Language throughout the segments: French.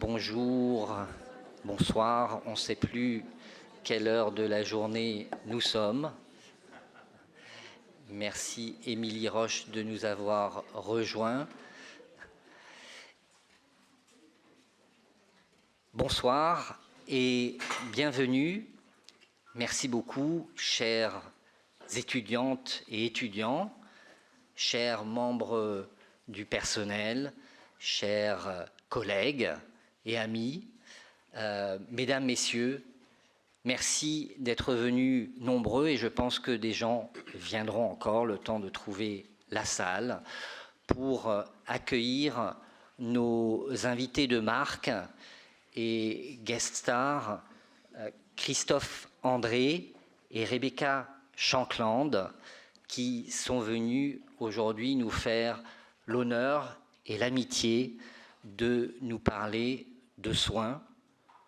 bonjour, bonsoir, on ne sait plus quelle heure de la journée nous sommes. Merci Émilie Roche de nous avoir rejoints. Bonsoir et bienvenue. Merci beaucoup, chères étudiantes et étudiants, chers membres du personnel, chers collègues et amis, mesdames, messieurs, merci d'être venus nombreux et je pense que des gens viendront encore le temps de trouver la salle pour accueillir nos invités de marque et guest stars Christophe André et Rebecca Shankland qui sont venus aujourd'hui nous faire l'honneur et l'amitié de nous parler de soins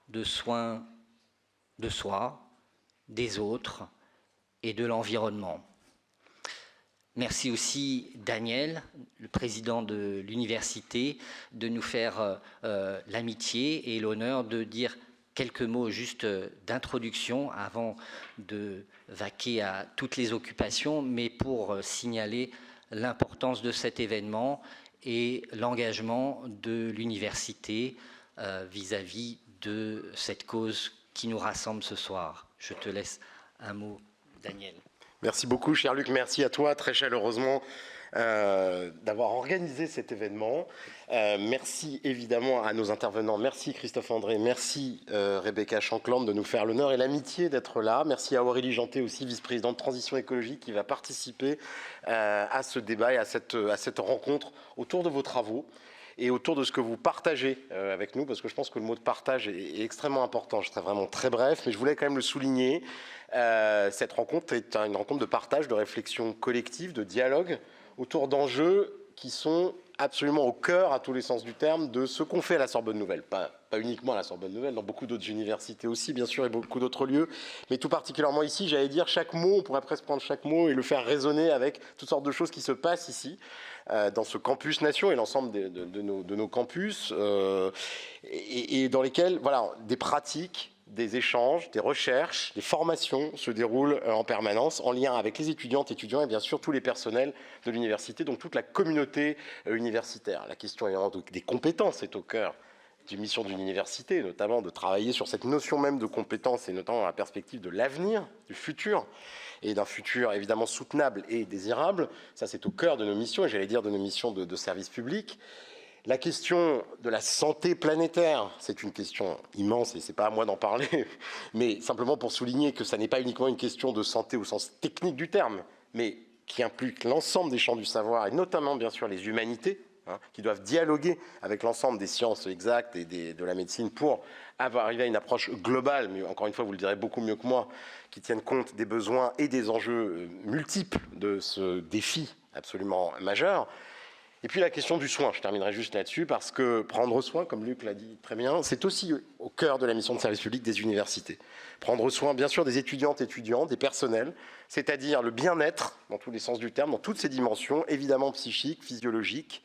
de soi, des autres et de l'environnement. Merci aussi Daniel, le président de l'université, de nous faire l'amitié et l'honneur de dire quelques mots juste d'introduction avant de vaquer à toutes les occupations, mais pour signaler l'importance de cet événement et l'engagement de l'université vis-à-vis de cette cause qui nous rassemble ce soir. Je te laisse un mot, Daniel. Merci beaucoup, cher Luc. Merci à toi, très chaleureusement, d'avoir organisé cet événement. Merci évidemment à nos intervenants. Merci Christophe André, merci Rebecca Shankland de nous faire l'honneur et l'amitié d'être là. Merci à Aurélie Janté aussi, vice-présidente de Transition écologique, qui va participer à ce débat et à cette rencontre autour de vos travaux et autour de ce que vous partagez avec nous, parce que je pense que le mot de partage est extrêmement important. Je serai vraiment très bref, mais je voulais quand même le souligner. Cette rencontre est une rencontre de partage, de réflexion collective, de dialogue, autour d'enjeux qui sont absolument au cœur, à tous les sens du terme, de ce qu'on fait à la Sorbonne Nouvelle. Pas uniquement à la Sorbonne Nouvelle, dans beaucoup d'autres universités aussi, bien sûr, et beaucoup d'autres lieux, mais tout particulièrement ici, j'allais dire, chaque mot, on pourrait presque prendre chaque mot et le faire résonner avec toutes sortes de choses qui se passent ici, dans ce campus Nation et l'ensemble de nos campus, et dans lesquels, voilà, des pratiques, des échanges, des recherches, des formations se déroulent en permanence en lien avec les étudiantes, étudiants et bien sûr tous les personnels de l'université, donc toute la communauté universitaire. La question des compétences est au cœur des missions d'une université, notamment de travailler sur cette notion même de compétences et notamment dans la perspective de l'avenir, du futur, et d'un futur évidemment soutenable et désirable. Ça, c'est au cœur de nos missions, et j'allais dire de nos missions de service public. La question de la santé planétaire, c'est une question immense et ce n'est pas à moi d'en parler, mais simplement pour souligner que ça n'est pas uniquement une question de santé au sens technique du terme, mais qui implique l'ensemble des champs du savoir et notamment bien sûr les humanités, qui doivent dialoguer avec l'ensemble des sciences exactes et de la médecine pour arriver à une approche globale, mais encore une fois vous le direz beaucoup mieux que moi, qui tienne compte des besoins et des enjeux multiples de ce défi absolument majeur. Et puis la question du soin, je terminerai juste là-dessus, parce que prendre soin, comme Luc l'a dit très bien, c'est aussi au cœur de la mission de service public des universités. Prendre soin, bien sûr, des étudiantes et étudiants, des personnels, c'est-à-dire le bien-être, dans tous les sens du terme, dans toutes ses dimensions, évidemment psychiques, physiologiques,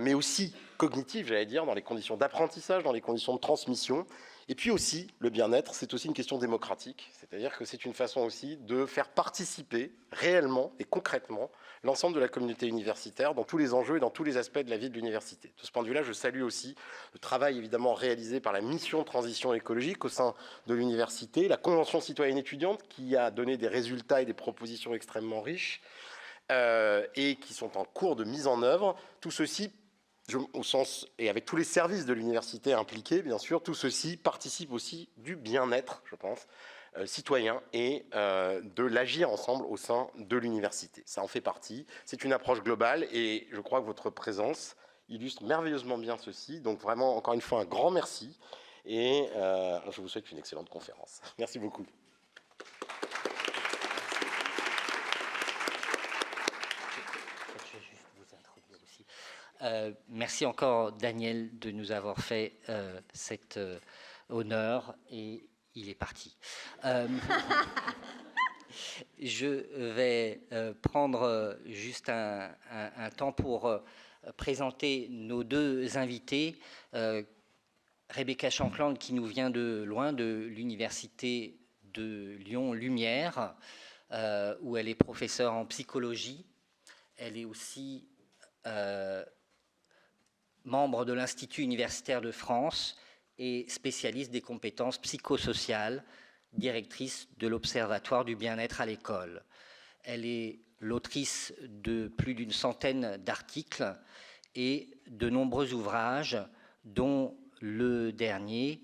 mais aussi cognitives, j'allais dire, dans les conditions d'apprentissage, dans les conditions de transmission. Et puis aussi, le bien-être, c'est aussi une question démocratique, c'est-à-dire que c'est une façon aussi de faire participer réellement et concrètement l'ensemble de la communauté universitaire dans tous les enjeux et dans tous les aspects de la vie de l'université. De ce point de vue-là, je salue aussi le travail évidemment réalisé par la mission de transition écologique au sein de l'université, la Convention citoyenne étudiante qui a donné des résultats et des propositions extrêmement riches et qui sont en cours de mise en œuvre. Tout ceci, au sens, et avec tous les services de l'université impliqués, bien sûr, tout ceci participe aussi du bien-être, je pense, citoyen et de l'agir ensemble au sein de l'université. Ça en fait partie, c'est une approche globale et je crois que votre présence illustre merveilleusement bien ceci. Donc vraiment, encore une fois, un grand merci et je vous souhaite une excellente conférence. Merci beaucoup. Merci encore Daniel de nous avoir fait cet honneur et il est parti. Je vais prendre juste un temps pour présenter nos deux invités. Rebecca Shankland, qui nous vient de loin, de l'université de Lyon Lumière, où elle est professeure en psychologie. Elle est aussi membre de l'Institut universitaire de France et spécialiste des compétences psychosociales, directrice de l'Observatoire du bien-être à l'école. Elle est l'autrice de plus d'une centaine d'articles et de nombreux ouvrages, dont le dernier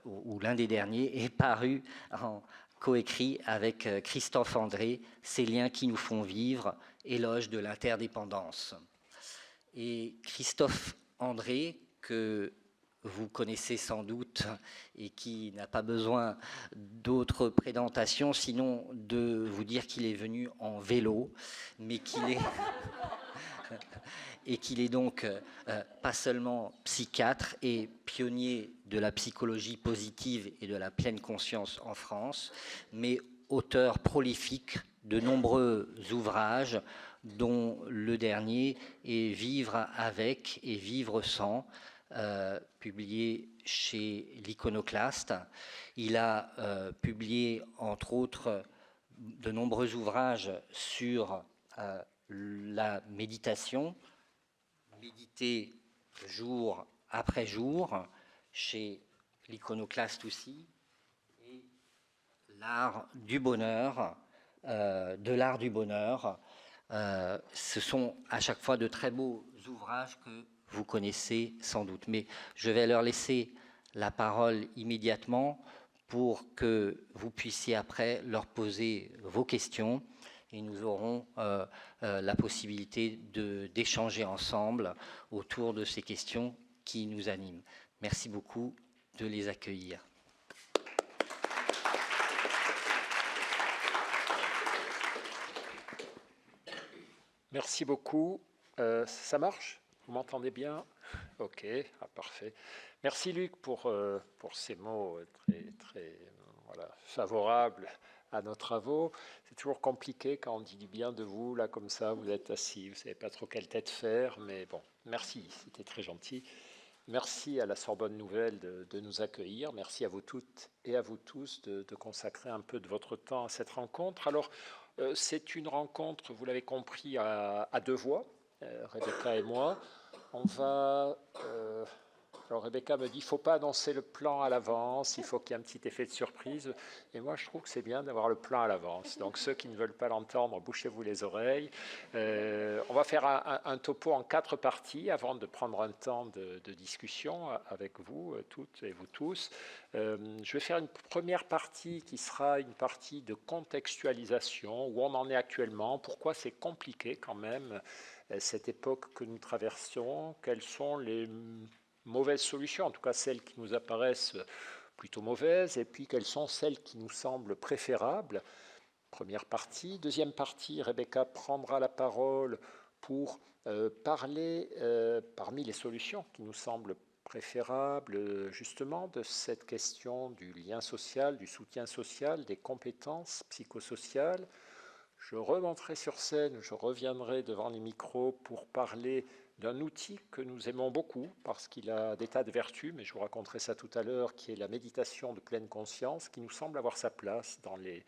ou l'un des derniers est paru en coécrit avec Christophe André, Ces liens qui nous font vivre, éloge de l'interdépendance. Et Christophe André, que vous connaissez sans doute et qui n'a pas besoin d'autres présentations, sinon de vous dire qu'il est venu en vélo, mais qu'il est... et qu'il est donc pas seulement psychiatre et pionnier de la psychologie positive et de la pleine conscience en France, mais auteur prolifique de nombreux ouvrages, dont le dernier est Vivre avec et vivre sans, publié chez l'Iconoclaste. Il a publié entre autres de nombreux ouvrages sur la méditation, méditer jour après jour, chez l'Iconoclaste aussi, et l'art du bonheur, de l'art du bonheur. Ce sont à chaque fois de très beaux ouvrages que vous connaissez sans doute. Mais je vais leur laisser la parole immédiatement pour que vous puissiez après leur poser vos questions. Et nous aurons la possibilité d'échanger ensemble autour de ces questions qui nous animent. Merci beaucoup de les accueillir. Merci beaucoup. Ça marche? Vous m'entendez bien? Ok, parfait. Merci Luc pour ces mots très voilà, favorables à nos travaux. C'est toujours compliqué quand on dit du bien de vous, là comme ça, vous êtes assis, vous ne savez pas trop quelle tête faire, mais bon, merci, c'était très gentil. Merci à la Sorbonne Nouvelle de nous accueillir. Merci à vous toutes et à vous tous de consacrer un peu de votre temps à cette rencontre. Alors, c'est une rencontre, vous l'avez compris, à deux voix, Rebecca et moi. On va... alors Rebecca me dit, il ne faut pas annoncer le plan à l'avance, il faut qu'il y ait un petit effet de surprise. Et moi, je trouve que c'est bien d'avoir le plan à l'avance. Donc ceux qui ne veulent pas l'entendre, bouchez-vous les oreilles. On va faire un topo en 4 parties avant de prendre un temps de discussion avec vous toutes et vous tous. Je vais faire une première partie qui sera une partie de contextualisation, où on en est actuellement, pourquoi c'est compliqué quand même, cette époque que nous traversons, quelles sont les mauvaises solutions, en tout cas celles qui nous apparaissent plutôt mauvaises, et puis quelles sont celles qui nous semblent préférables. Première partie. Deuxième partie, Rebecca prendra la parole pour parler, parmi les solutions qui nous semblent préférables, justement, de cette question du lien social, du soutien social, des compétences psychosociales. Je remonterai sur scène, je reviendrai devant les micros pour parler d'un outil que nous aimons beaucoup parce qu'il a des tas de vertus, mais je vous raconterai ça tout à l'heure, qui est la méditation de pleine conscience, qui nous semble avoir sa place dans les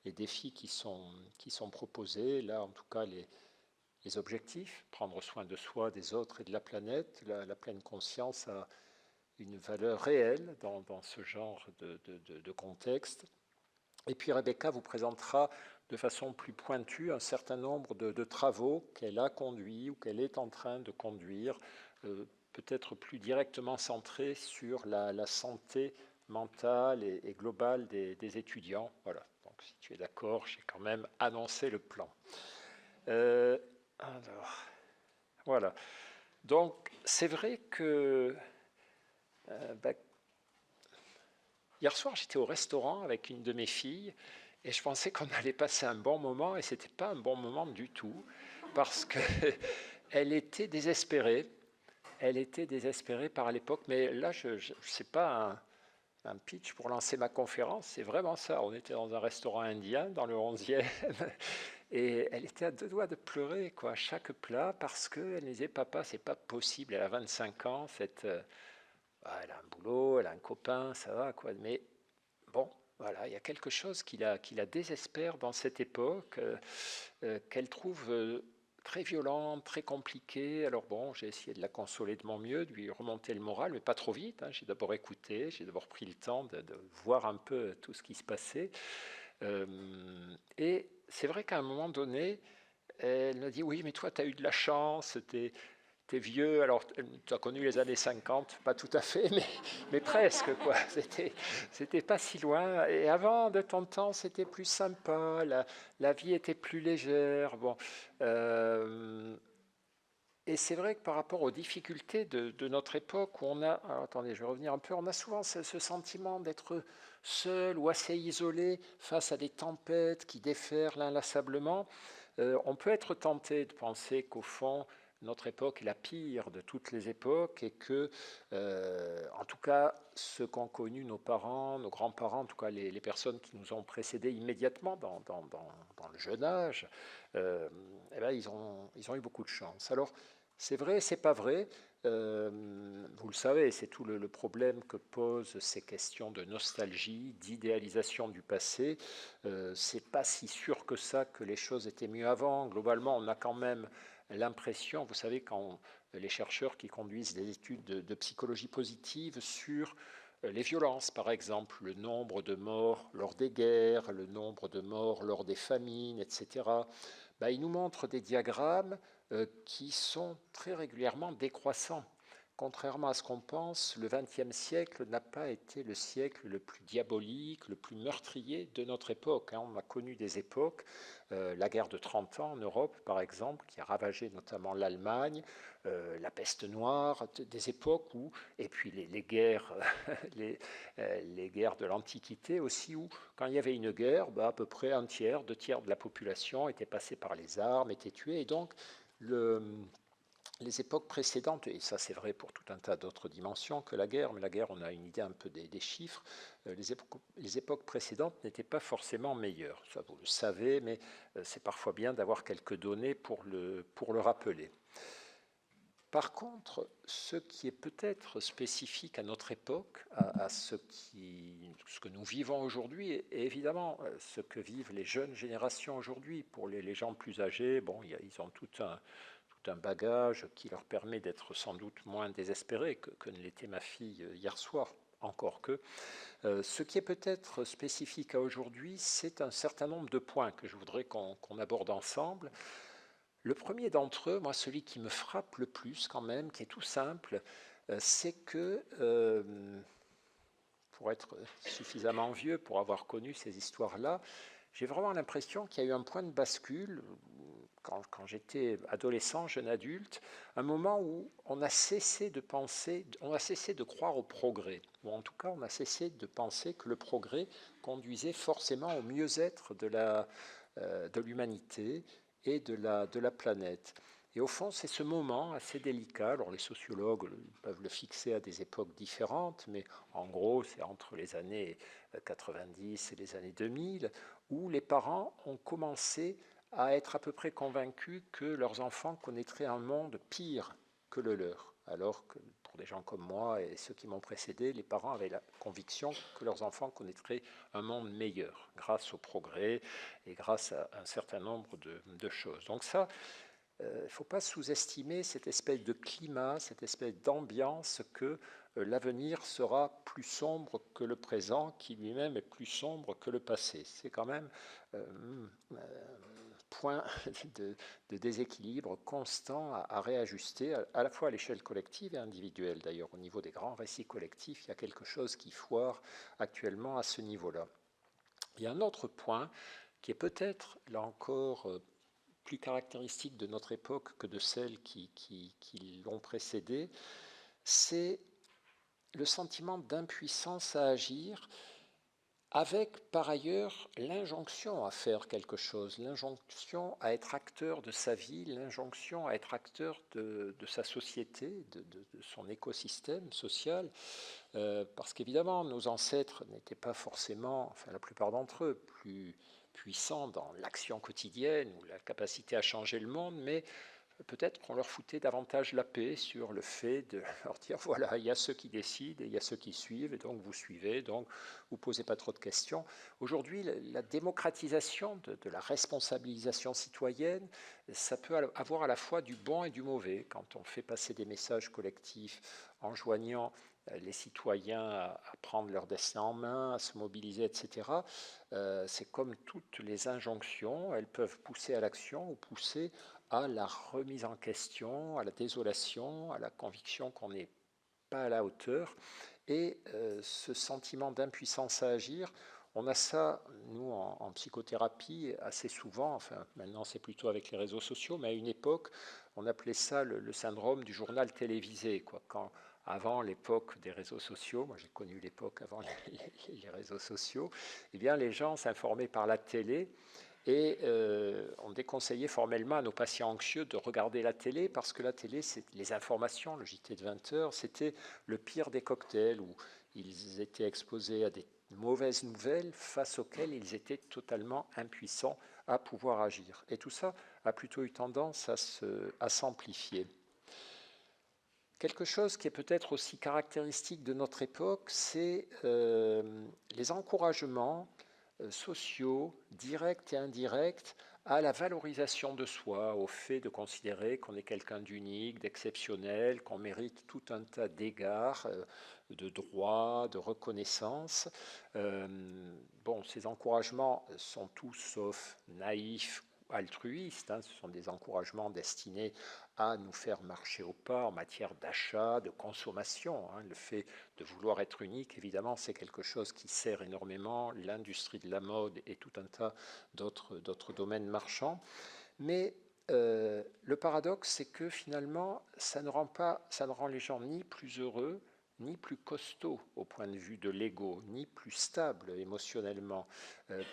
défis qui sont proposés. Là, en tout cas, les objectifs, prendre soin de soi, des autres et de la planète. La pleine conscience a une valeur réelle dans ce genre de contexte. Et puis Rebecca vous présentera de façon plus pointue un certain nombre de travaux qu'elle a conduits ou qu'elle est en train de conduire, peut-être plus directement centrés sur la santé mentale et globale des étudiants. Voilà, donc si tu es d'accord, j'ai quand même annoncé le plan. Alors, voilà. Donc, c'est vrai que hier soir, j'étais au restaurant avec une de mes filles et je pensais qu'on allait passer un bon moment et ce n'était pas un bon moment du tout parce qu'elle était désespérée. Elle était désespérée par l'époque, mais là, je sais pas un pitch pour lancer ma conférence, c'est vraiment ça. On était dans un restaurant indien dans le 11e et elle était à deux doigts de pleurer quoi, à chaque plat parce qu'elle me disait « Papa, c'est pas possible, elle a 25 ans, Ah, elle a un boulot, elle a un copain, ça va, quoi. Mais bon, voilà, il y a quelque chose qui la désespère dans cette époque, qu'elle trouve très violente, très compliquée. Alors bon, j'ai essayé de la consoler de mon mieux, de lui remonter le moral, mais pas trop vite, hein. J'ai d'abord écouté, j'ai d'abord pris le temps de voir un peu tout ce qui se passait. Euh, et c'est vrai qu'à un moment donné, elle me dit, oui, mais toi, tu as eu de la chance, t'es vieux, alors tu as connu les années 50, pas tout à fait, mais presque, quoi. C'était pas si loin. Et avant, de ton temps, c'était plus sympa, la vie était plus légère. Bon, euh, et c'est vrai que par rapport aux difficultés de notre époque, où on a, alors attendez, je vais revenir un peu, on a souvent ce sentiment d'être seul ou assez isolé face à des tempêtes qui déferlent inlassablement. On peut être tenté de penser qu'au fond, notre époque est la pire de toutes les époques et que, en tout cas, ce qu'ont connu nos parents, nos grands-parents, en tout cas les personnes qui nous ont précédés immédiatement dans le jeune âge, euh, eh ben, ils ont eu beaucoup de chance. Alors, c'est vrai, c'est pas vrai. Vous le savez, c'est tout le problème que posent ces questions de nostalgie, d'idéalisation du passé. C'est pas si sûr que ça que les choses étaient mieux avant. Globalement, on a quand même l'impression, vous savez, quand les chercheurs qui conduisent des études de psychologie positive sur les violences, par exemple, le nombre de morts lors des guerres, le nombre de morts lors des famines, etc., ben, ils nous montrent des diagrammes qui sont très régulièrement décroissants. Contrairement à ce qu'on pense, le XXe siècle n'a pas été le siècle le plus diabolique, le plus meurtrier de notre époque. On a connu des époques, la guerre de 30 ans en Europe par exemple, qui a ravagé notamment l'Allemagne, la peste noire, des époques où, et puis les guerres, les guerres de l'Antiquité aussi, où quand il y avait une guerre, à peu près un tiers, deux tiers de la population était passée par les armes, était tuée, et donc le les époques précédentes, et ça c'est vrai pour tout un tas d'autres dimensions que la guerre, mais la guerre on a une idée un peu des chiffres, les époques précédentes n'étaient pas forcément meilleures. Ça vous le savez, mais c'est parfois bien d'avoir quelques données pour le rappeler. Par contre, ce qui est peut-être spécifique à notre époque, à ce que nous vivons aujourd'hui, et évidemment ce que vivent les jeunes générations aujourd'hui, pour les gens plus âgés, bon, ils ont tout un bagage qui leur permet d'être sans doute moins désespérés que ne l'était ma fille hier soir, encore que. Ce qui est peut-être spécifique à aujourd'hui, c'est un certain nombre de points que je voudrais qu'on aborde ensemble. Le premier d'entre eux, moi celui qui me frappe le plus quand même, qui est tout simple, c'est que, pour être suffisamment vieux pour avoir connu ces histoires-là, j'ai vraiment l'impression qu'il y a eu un point de bascule quand j'étais adolescent, jeune adulte, un moment où on a cessé de penser, on a cessé de croire au progrès, ou en tout cas on a cessé de penser que le progrès conduisait forcément au mieux-être de l'humanité et de la planète. Et au fond, c'est ce moment assez délicat. Alors les sociologues peuvent le fixer à des époques différentes, mais en gros, c'est entre les années 90 et les années 2000, où les parents ont commencé à être à peu près convaincus que leurs enfants connaîtraient un monde pire que le leur. Alors que pour des gens comme moi et ceux qui m'ont précédé, les parents avaient la conviction que leurs enfants connaîtraient un monde meilleur grâce au progrès et grâce à un certain nombre de choses. Donc ça, il ne faut pas sous-estimer cette espèce de climat, cette espèce d'ambiance que l'avenir sera plus sombre que le présent, qui lui-même est plus sombre que le passé. C'est quand même un point de déséquilibre constant à réajuster, à la fois à l'échelle collective et individuelle. D'ailleurs, au niveau des grands récits collectifs, il y a quelque chose qui foire actuellement à ce niveau-là. Il y a un autre point qui est peut-être, là encore, plus caractéristique de notre époque que de celles qui l'ont précédée, c'est le sentiment d'impuissance à agir, avec par ailleurs l'injonction à faire quelque chose, l'injonction à être acteur de sa vie, l'injonction à être acteur de sa société, de son écosystème social, parce qu'évidemment nos ancêtres n'étaient pas forcément, enfin la plupart d'entre eux, plus puissants dans l'action quotidienne ou la capacité à changer le monde, mais peut-être qu'on leur foutait davantage la paix sur le fait de leur dire voilà, il y a ceux qui décident et il y a ceux qui suivent, et donc vous suivez, donc vous ne posez pas trop de questions. Aujourd'hui, la démocratisation de la responsabilisation citoyenne, ça peut avoir à la fois du bon et du mauvais. Quand on fait passer des messages collectifs en joignant les citoyens à prendre leur destin en main, à se mobiliser, etc., c'est comme toutes les injonctions, elles peuvent pousser à l'action ou pousser à la remise en question, à la désolation, à la conviction qu'on n'est pas à la hauteur. Et ce sentiment d'impuissance à agir, on a ça, nous, en psychothérapie, assez souvent, enfin maintenant c'est plutôt avec les réseaux sociaux, mais à une époque, on appelait ça le syndrome du journal télévisé, quoi. Quand, avant l'époque des réseaux sociaux, moi j'ai connu l'époque avant les réseaux sociaux, eh bien les gens s'informaient par la télé, et on déconseillait formellement à nos patients anxieux de regarder la télé parce que la télé, c'est les informations, le JT de 20 heures, c'était le pire des cocktails où ils étaient exposés à des mauvaises nouvelles face auxquelles ils étaient totalement impuissants à pouvoir agir. Et tout ça a plutôt eu tendance à s'amplifier. Quelque chose qui est peut-être aussi caractéristique de notre époque, c'est les encouragements sociaux, directs et indirects, à la valorisation de soi, au fait de considérer qu'on est quelqu'un d'unique, d'exceptionnel, qu'on mérite tout un tas d'égards, de droits, de reconnaissance. Bon, ces encouragements sont tous sauf naïfs, altruistes, hein. Ce sont des encouragements destinés à nous faire marcher au pas en matière d'achat, de consommation. Hein. Le fait de vouloir être unique, évidemment, c'est quelque chose qui sert énormément l'industrie de la mode et tout un tas d'autres domaines marchands. Mais le paradoxe, c'est que finalement, ça ne rend les gens ni plus heureux, ni plus costauds au point de vue de l'ego, ni plus stables émotionnellement,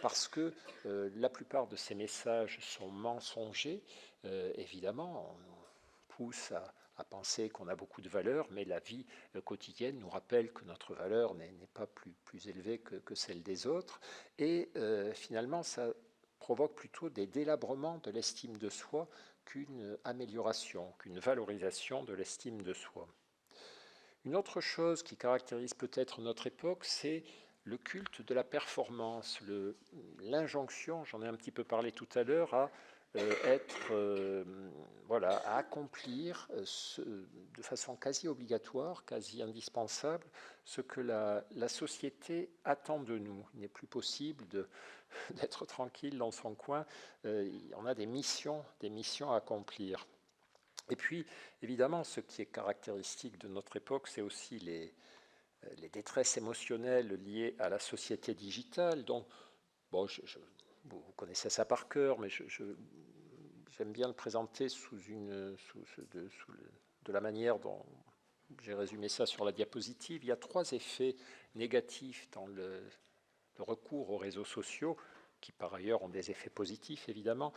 parce que la plupart de ces messages sont mensongers. Évidemment, on pousse à penser qu'on a beaucoup de valeur, mais la vie quotidienne nous rappelle que notre valeur n'est pas plus élevée que celle des autres. Et finalement, ça provoque plutôt des délabrements de l'estime de soi qu'une amélioration, qu'une valorisation de l'estime de soi. Une autre chose qui caractérise peut-être notre époque, c'est le culte de la performance, l'injonction, j'en ai un petit peu parlé tout à l'heure, à à accomplir de façon quasi obligatoire, quasi indispensable, ce que la société attend de nous. Il n'est plus possible d'être tranquille dans son coin. On a des missions à accomplir. Et puis, évidemment, ce qui est caractéristique de notre époque, c'est aussi les détresses émotionnelles liées à la société digitale. Donc, bon, vous connaissez ça par cœur, mais j'aime bien le présenter de la manière dont j'ai résumé ça sur la diapositive. Il y a 3 effets négatifs dans le recours aux réseaux sociaux, qui par ailleurs ont des effets positifs, évidemment.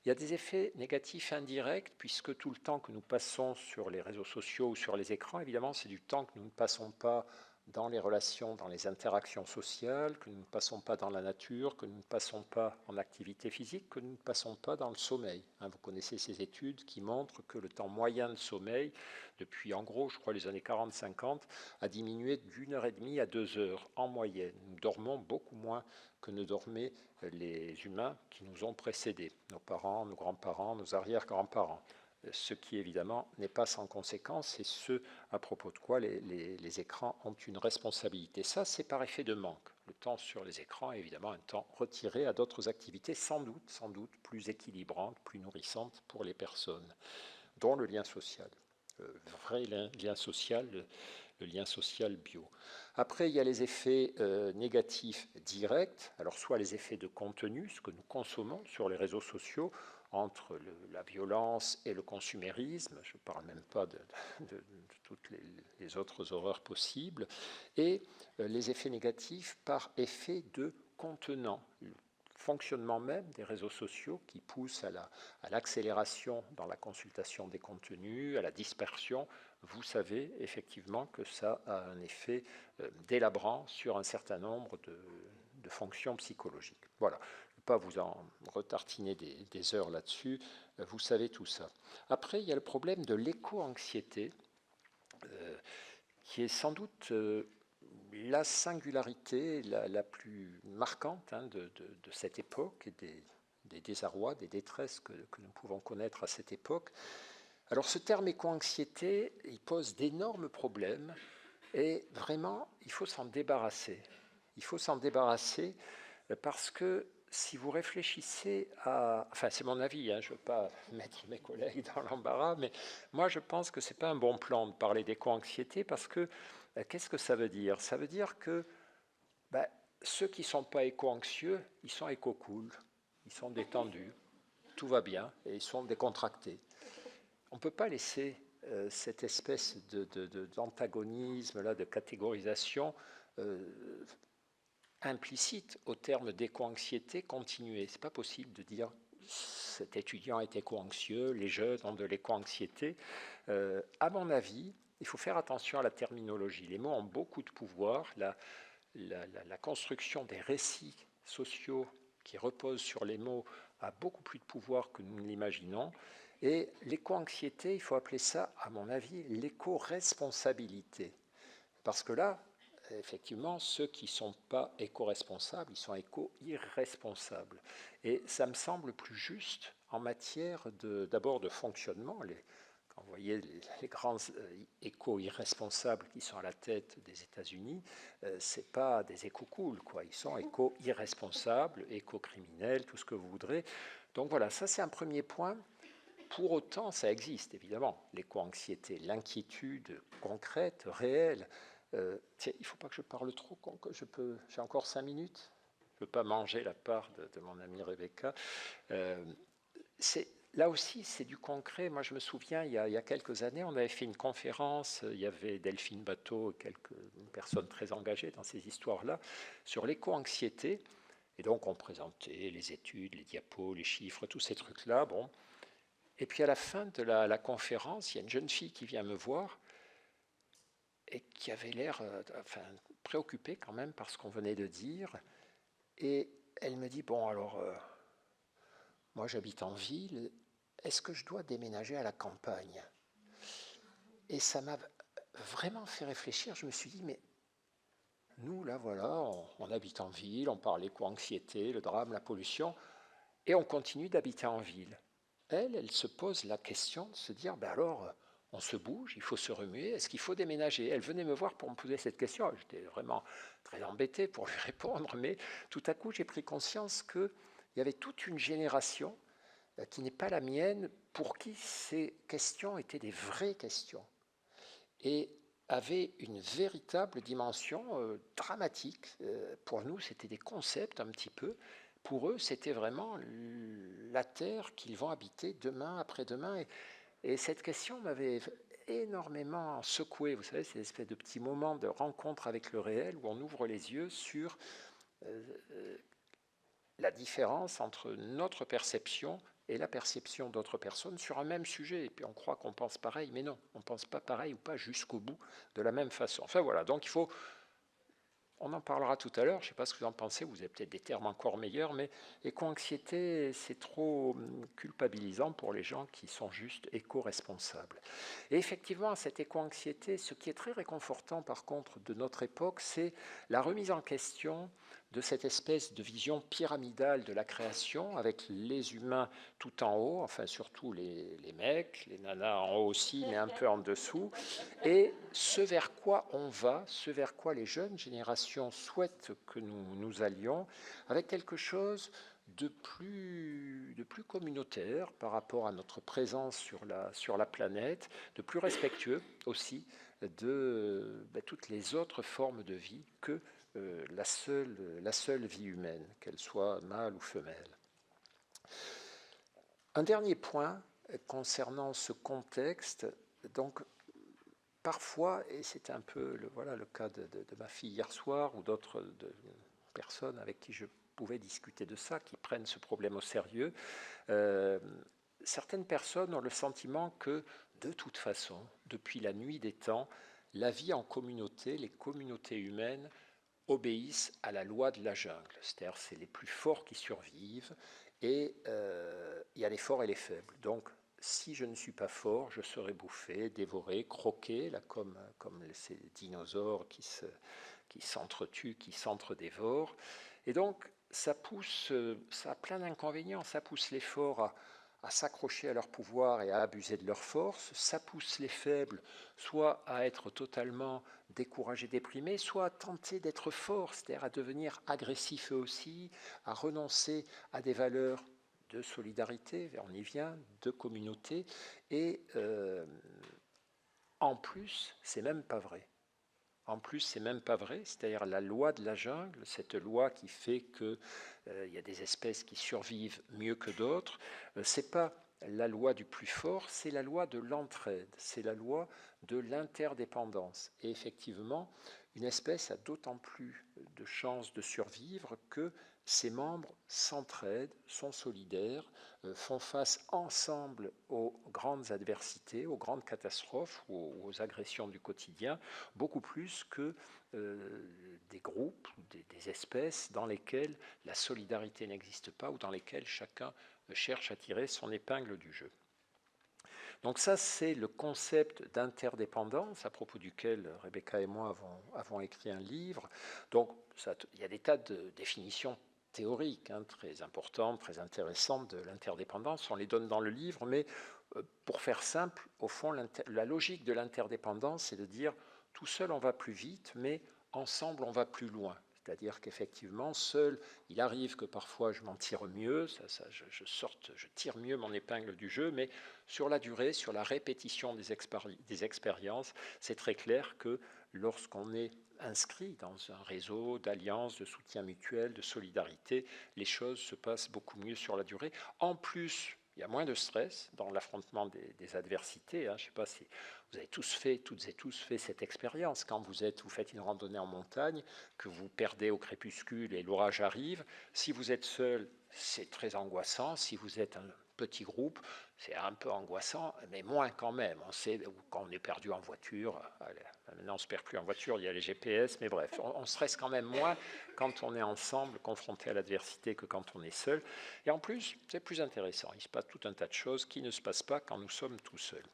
Il y a des effets négatifs indirects, puisque tout le temps que nous passons sur les réseaux sociaux ou sur les écrans, évidemment, c'est du temps que nous ne passons pas dans les relations, dans les interactions sociales, que nous ne passons pas dans la nature, que nous ne passons pas en activité physique, que nous ne passons pas dans le sommeil. Vous connaissez ces études qui montrent que le temps moyen de sommeil, depuis en gros, je crois, les années 40-50, a diminué d'1h30 à 2 heures en moyenne. Nous dormons beaucoup moins que ne dormaient les humains qui nous ont précédés, nos parents, nos grands-parents, nos arrière-grands-parents. Ce qui évidemment n'est pas sans conséquence et ce à propos de quoi les écrans ont une responsabilité. Ça, c'est par effet de manque. Le temps sur les écrans est évidemment un temps retiré à d'autres activités sans doute plus équilibrantes, plus nourrissantes pour les personnes, dont le lien social, le vrai lien social, le lien social bio. Après, il y a les effets négatifs directs, alors soit les effets de contenu, ce que nous consommons sur les réseaux sociaux, entre la violence et le consumérisme, je ne parle même pas de toutes les autres horreurs possibles, et les effets négatifs par effet de contenant, le fonctionnement même des réseaux sociaux qui pousse à l'accélération dans la consultation des contenus, à la dispersion. Vous savez effectivement que ça a un effet délabrant sur un certain nombre de fonctions psychologiques. Voilà. Le pas vous en retartiner des heures là-dessus, vous savez tout ça. Après, il y a le problème de l'éco-anxiété, qui est sans doute la singularité la plus marquante de cette époque et des désarrois, des détresses que nous pouvons connaître à cette époque. Alors ce terme éco-anxiété, il pose d'énormes problèmes et vraiment, il faut s'en débarrasser. Il faut s'en débarrasser parce que si vous réfléchissez à... Enfin, c'est mon avis, je ne veux pas mettre mes collègues dans l'embarras, mais moi, je pense que ce n'est pas un bon plan de parler d'éco-anxiété parce que qu'est-ce que ça veut dire? Ça veut dire que ceux qui ne sont pas éco-anxieux, ils sont éco-cool, ils sont détendus, tout va bien et ils sont décontractés. On ne peut pas laisser cette espèce d'antagonisme, de catégorisation implicite au terme d'éco-anxiété continuer. Ce n'est pas possible de dire cet étudiant est éco-anxieux, les jeunes ont de l'éco-anxiété. À mon avis, il faut faire attention à la terminologie. Les mots ont beaucoup de pouvoir. La construction des récits sociaux qui reposent sur les mots a beaucoup plus de pouvoir que nous ne l'imaginons. Et l'éco-anxiété, il faut appeler ça, à mon avis, l'éco-responsabilité. Parce que là, effectivement, ceux qui ne sont pas éco-responsables, ils sont éco-irresponsables. Et ça me semble plus juste en matière d'abord de fonctionnement. Quand vous voyez les grands éco-irresponsables qui sont à la tête des États-Unis, ce n'est pas des éco-cool, quoi. Ils sont éco-irresponsables, éco-criminels, tout ce que vous voudrez. Donc voilà, ça c'est un premier point. Pour autant, ça existe, évidemment, l'éco-anxiété, l'inquiétude concrète, réelle. Tiens, il ne faut pas que je parle trop, j'ai encore 5 minutes. Je ne veux pas manger la part de mon amie Rebecca. Là aussi, c'est du concret. Moi, je me souviens, il y a quelques années, on avait fait une conférence, il y avait Delphine Bateau, quelques personnes très engagées dans ces histoires-là, sur l'éco-anxiété. Et donc, on présentait les études, les diapos, les chiffres, tous ces trucs-là. Bon. Et puis à la fin de la conférence, il y a une jeune fille qui vient me voir et qui avait l'air préoccupée quand même par ce qu'on venait de dire. Et elle me dit, bon alors, moi j'habite en ville, est-ce que je dois déménager à la campagne? Et ça m'a vraiment fait réfléchir. Je me suis dit, mais nous là voilà, on habite en ville, on parle éco-anxiété, le drame, la pollution, et on continue d'habiter en ville. Elle se pose la question de se dire, alors, on se bouge, il faut se remuer, est-ce qu'il faut déménager? Elle venait me voir pour me poser cette question. J'étais vraiment très embêté pour lui répondre, mais tout à coup, j'ai pris conscience qu'il y avait toute une génération qui n'est pas la mienne, pour qui ces questions étaient des vraies questions et avaient une véritable dimension dramatique. Pour nous, c'était des concepts un petit peu. Pour eux, c'était vraiment la terre qu'ils vont habiter demain, après-demain. Et cette question m'avait énormément secoué. Vous savez, c'est une espèce de petit moment de rencontre avec le réel où on ouvre les yeux sur la différence entre notre perception et la perception d'autres personnes sur un même sujet. Et puis on croit qu'on pense pareil, mais non, on ne pense pas pareil ou pas jusqu'au bout de la même façon. Enfin voilà, donc il faut... On en parlera tout à l'heure, je ne sais pas ce que vous en pensez, vous avez peut-être des termes encore meilleurs, mais éco-anxiété, c'est trop culpabilisant pour les gens qui sont juste éco-responsables. Et effectivement, cette éco-anxiété, ce qui est très réconfortant par contre de notre époque, c'est la remise en question de cette espèce de vision pyramidale de la création, avec les humains tout en haut, enfin surtout les mecs, les nanas en haut aussi, mais un peu en dessous, et ce vers quoi on va, ce vers quoi les jeunes générations souhaitent que nous allions, avec quelque chose de plus communautaire par rapport à notre présence sur la planète, de plus respectueux aussi de toutes les autres formes de vie que la seule vie humaine, qu'elle soit mâle ou femelle. Un dernier point concernant ce contexte, donc parfois, et c'est un peu le cas de ma fille hier soir ou d'autres personnes avec qui je pouvais discuter de ça, qui prennent ce problème au sérieux, certaines personnes ont le sentiment que, de toute façon, depuis la nuit des temps, la vie en communauté, les communautés humaines, obéissent à la loi de la jungle. C'est-à-dire c'est les plus forts qui survivent et il y a les forts et les faibles. Donc si je ne suis pas fort, je serai bouffé, dévoré, croqué, là, comme ces dinosaures qui s'entretuent, qui s'entre-dévorent. Et donc ça a plein d'inconvénients. Ça pousse les forts à s'accrocher à leur pouvoir et à abuser de leur force. Ça pousse les faibles soit à être totalement découragés, déprimés, soit à tenter d'être forts, c'est-à-dire à devenir agressifs eux aussi, à renoncer à des valeurs de solidarité, on y vient, de communauté. Et en plus, c'est même pas vrai. En plus, c'est même pas vrai, c'est-à-dire la loi de la jungle, cette loi qui fait qu'il y a des espèces qui survivent mieux que d'autres, c'est pas la loi du plus fort, c'est la loi de l'entraide, c'est la loi de l'interdépendance. Et effectivement, une espèce a d'autant plus de chances de survivre que ses membres s'entraident, sont solidaires, font face ensemble aux grandes adversités, aux grandes catastrophes ou aux agressions du quotidien, beaucoup plus que des groupes, des espèces dans lesquelles la solidarité n'existe pas ou dans lesquelles chacun cherche à tirer son épingle du jeu. Donc ça, c'est le concept d'interdépendance à propos duquel Rebecca et moi avons écrit un livre. Donc il y a des tas de définitions théoriques très importantes, très intéressantes de l'interdépendance. On les donne dans le livre, mais pour faire simple, au fond, la logique de l'interdépendance, c'est de dire tout seul on va plus vite, mais ensemble on va plus loin. C'est-à-dire qu'effectivement, seul, il arrive que parfois je m'en tire mieux, je tire mieux mon épingle du jeu, mais sur la durée, sur la répétition des expériences, c'est très clair que lorsqu'on est inscrit dans un réseau d'alliances, de soutien mutuel, de solidarité, les choses se passent beaucoup mieux sur la durée. En plus, il y a moins de stress dans l'affrontement des adversités. Je ne sais pas si vous avez toutes et tous fait cette expérience. Quand vous faites une randonnée en montagne, que vous perdez au crépuscule et l'orage arrive, si vous êtes seul, c'est très angoissant. Si vous êtes un petit groupe, c'est un peu angoissant, mais moins quand même. On sait quand on est perdu en voiture. Maintenant, on ne se perd plus en voiture, il y a les GPS, mais bref, on stresse quand même moins quand on est ensemble, confronté à l'adversité, que quand on est seul. Et en plus, c'est plus intéressant. Il se passe tout un tas de choses qui ne se passent pas quand nous sommes tout seuls.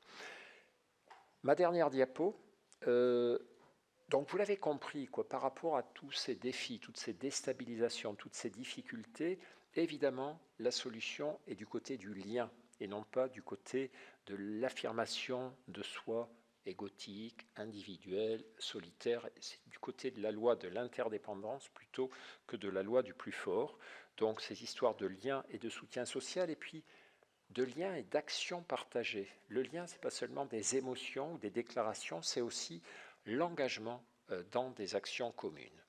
Ma dernière diapo. Donc vous l'avez compris, par rapport à tous ces défis, toutes ces déstabilisations, toutes ces difficultés, évidemment, la solution est du côté du lien et non pas du côté de l'affirmation de soi égotique, individuel, solitaire. C'est du côté de la loi de l'interdépendance plutôt que de la loi du plus fort. Donc ces histoires de lien et de soutien social, et puis de lien et d'action partagée. Le lien, ce n'est pas seulement des émotions ou des déclarations, c'est aussi l'engagement dans des actions communes.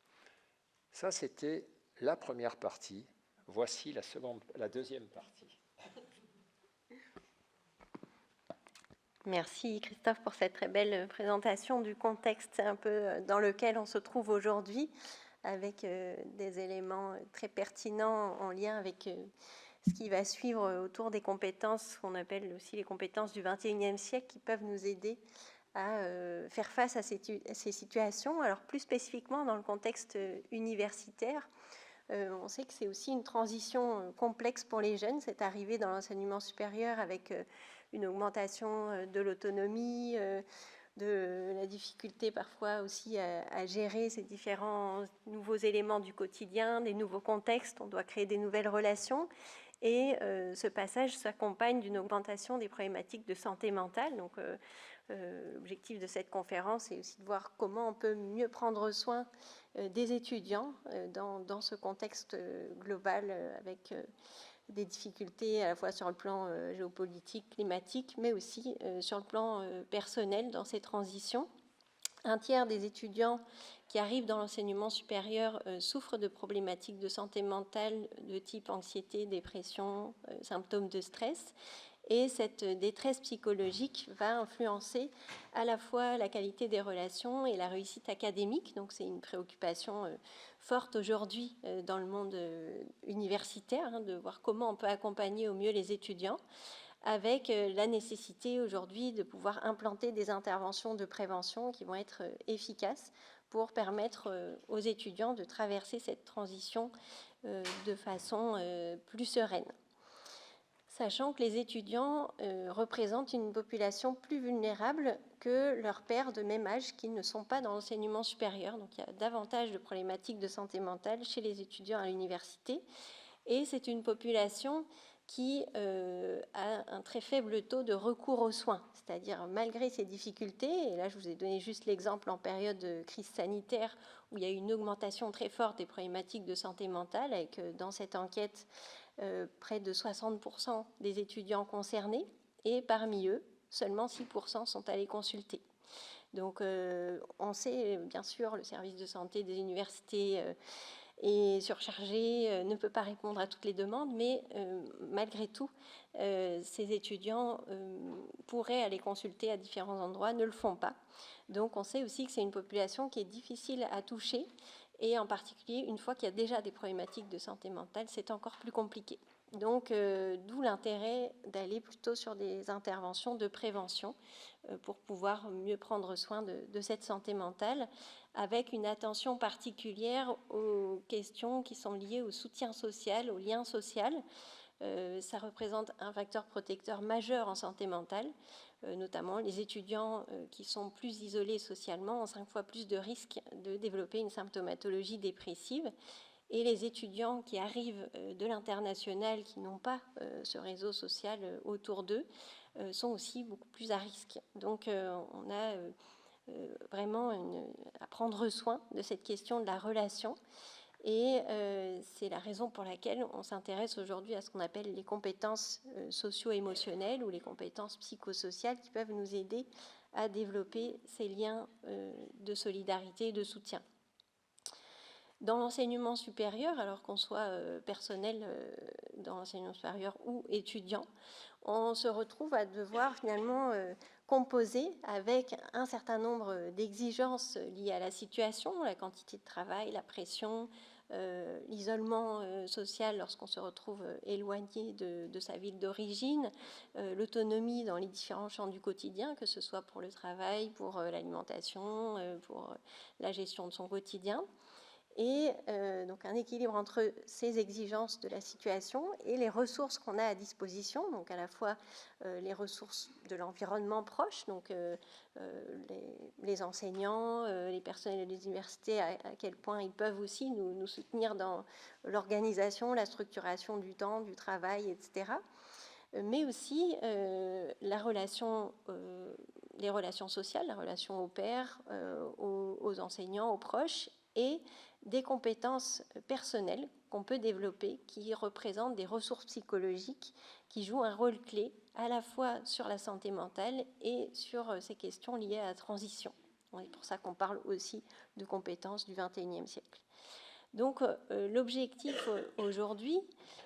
Ça, c'était la première partie. Voici la deuxième partie. Merci Christophe pour cette très belle présentation du contexte un peu dans lequel on se trouve aujourd'hui, avec des éléments très pertinents en lien avec ce qui va suivre autour des compétences qu'on appelle aussi les compétences du XXIe siècle, qui peuvent nous aider à faire face à ces situations. Alors plus spécifiquement dans le contexte universitaire, on sait que c'est aussi une transition complexe pour les jeunes, cette arrivée dans l'enseignement supérieur avec une augmentation de l'autonomie, de la difficulté parfois aussi à gérer ces différents nouveaux éléments du quotidien, des nouveaux contextes, on doit créer des nouvelles relations. Et ce passage s'accompagne d'une augmentation des problématiques de santé mentale. Donc, l'objectif de cette conférence est aussi de voir comment on peut mieux prendre soin des étudiants dans ce contexte global avec des difficultés à la fois sur le plan géopolitique, climatique, mais aussi sur le plan personnel dans ces transitions. Un tiers des étudiants qui arrivent dans l'enseignement supérieur souffrent de problématiques de santé mentale de type anxiété, dépression, symptômes de stress. Et cette détresse psychologique va influencer à la fois la qualité des relations et la réussite académique. Donc c'est une préoccupation forte aujourd'hui dans le monde universitaire, de voir comment on peut accompagner au mieux les étudiants, avec la nécessité aujourd'hui de pouvoir implanter des interventions de prévention qui vont être efficaces pour permettre aux étudiants de traverser cette transition de façon plus sereine. Sachant que les étudiants représentent une population plus vulnérable que leurs pairs de même âge qui ne sont pas dans l'enseignement supérieur. Donc il y a davantage de problématiques de santé mentale chez les étudiants à l'université. Et c'est une population qui a un très faible taux de recours aux soins. C'est-à-dire, malgré ces difficultés, et là je vous ai donné juste l'exemple en période de crise sanitaire où il y a eu une augmentation très forte des problématiques de santé mentale, avec dans cette enquête près de 60% des étudiants concernés, et parmi eux, seulement 6% sont allés consulter. Donc on sait, bien sûr, le service de santé des universités est surchargé, ne peut pas répondre à toutes les demandes, mais malgré tout, ces étudiants pourraient aller consulter à différents endroits, ne le font pas. Donc on sait aussi que c'est une population qui est difficile à toucher, et en particulier, une fois qu'il y a déjà des problématiques de santé mentale, c'est encore plus compliqué. Donc, d'où l'intérêt d'aller plutôt sur des interventions de prévention pour pouvoir mieux prendre soin de cette santé mentale, avec une attention particulière aux questions qui sont liées au soutien social, au lien social. Ça représente un facteur protecteur majeur en santé mentale. Notamment les étudiants qui sont plus isolés socialement ont 5 fois plus de risques de développer une symptomatologie dépressive. Et les étudiants qui arrivent de l'international, qui n'ont pas ce réseau social autour d'eux, sont aussi beaucoup plus à risque. Donc on a vraiment à prendre soin de cette question de la relation. Et c'est la raison pour laquelle on s'intéresse aujourd'hui à ce qu'on appelle les compétences socio-émotionnelles ou les compétences psychosociales qui peuvent nous aider à développer ces liens de solidarité et de soutien. Dans l'enseignement supérieur, alors qu'on soit personnel dans l'enseignement supérieur ou étudiant, on se retrouve à devoir finalement composer avec un certain nombre d'exigences liées à la situation, la quantité de travail, la pression, l'isolement social lorsqu'on se retrouve éloigné de sa ville d'origine, l'autonomie dans les différents champs du quotidien, que ce soit pour le travail, pour l'alimentation, pour la gestion de son quotidien. Et donc un équilibre entre ces exigences de la situation et les ressources qu'on a à disposition, donc à la fois les ressources de l'environnement proche, donc les enseignants, les personnels des universités, à quel point ils peuvent aussi nous soutenir dans l'organisation, la structuration du temps, du travail, etc. Mais aussi les relations sociales, la relation aux pairs, aux enseignants, aux proches, et des compétences personnelles qu'on peut développer qui représentent des ressources psychologiques qui jouent un rôle clé à la fois sur la santé mentale et sur ces questions liées à la transition. C'est pour ça qu'on parle aussi de compétences du XXIe siècle. Donc l'objectif aujourd'hui,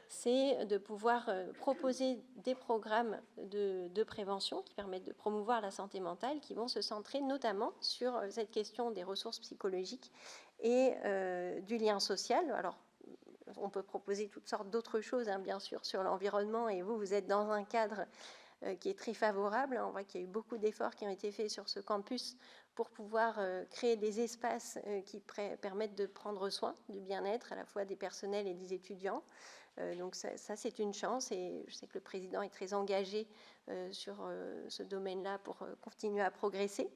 c'est de pouvoir proposer des programmes de prévention qui permettent de promouvoir la santé mentale, qui vont se centrer notamment sur cette question des ressources psychologiques et du lien social. Alors, on peut proposer toutes sortes d'autres choses, hein, bien sûr, sur l'environnement, et vous êtes dans un cadre qui est très favorable. On voit qu'il y a eu beaucoup d'efforts qui ont été faits sur ce campus pour pouvoir créer des espaces qui permettent de prendre soin du bien-être à la fois des personnels et des étudiants. Donc ça c'est une chance, et je sais que le président est très engagé sur ce domaine-là pour continuer à progresser.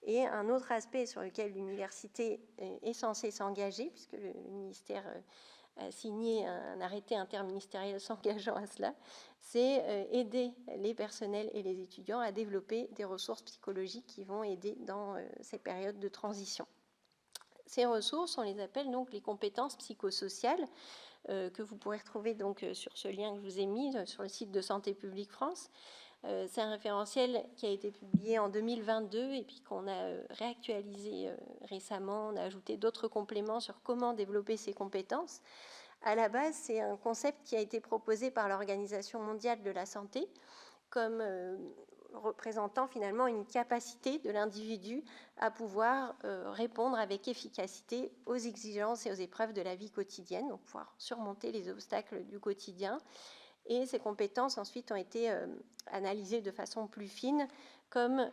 Et un autre aspect sur lequel l'université est censée s'engager, puisque le ministère a signé un arrêté interministériel s'engageant à cela, c'est aider les personnels et les étudiants à développer des ressources psychologiques qui vont aider dans ces périodes de transition. Ces ressources, on les appelle donc les compétences psychosociales, que vous pourrez retrouver donc sur ce lien que je vous ai mis sur le site de Santé publique France. C'est un référentiel qui a été publié en 2022 et puis qu'on a réactualisé récemment. On a ajouté d'autres compléments sur comment développer ces compétences. À la base, c'est un concept qui a été proposé par l'Organisation mondiale de la santé comme représentant finalement une capacité de l'individu à pouvoir répondre avec efficacité aux exigences et aux épreuves de la vie quotidienne, donc pouvoir surmonter les obstacles du quotidien Et ces compétences ensuite ont été analysées de façon plus fine comme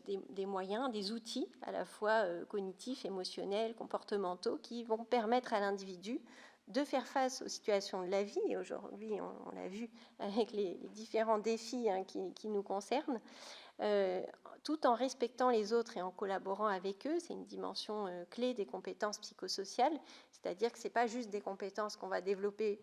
des moyens, des outils à la fois cognitifs, émotionnels, comportementaux qui vont permettre à l'individu de faire face aux situations de la vie. Et aujourd'hui, on l'a vu avec les différents défis qui nous concernent, tout en respectant les autres et en collaborant avec eux. C'est une dimension clé des compétences psychosociales, c'est-à-dire que ce n'est pas juste des compétences qu'on va développer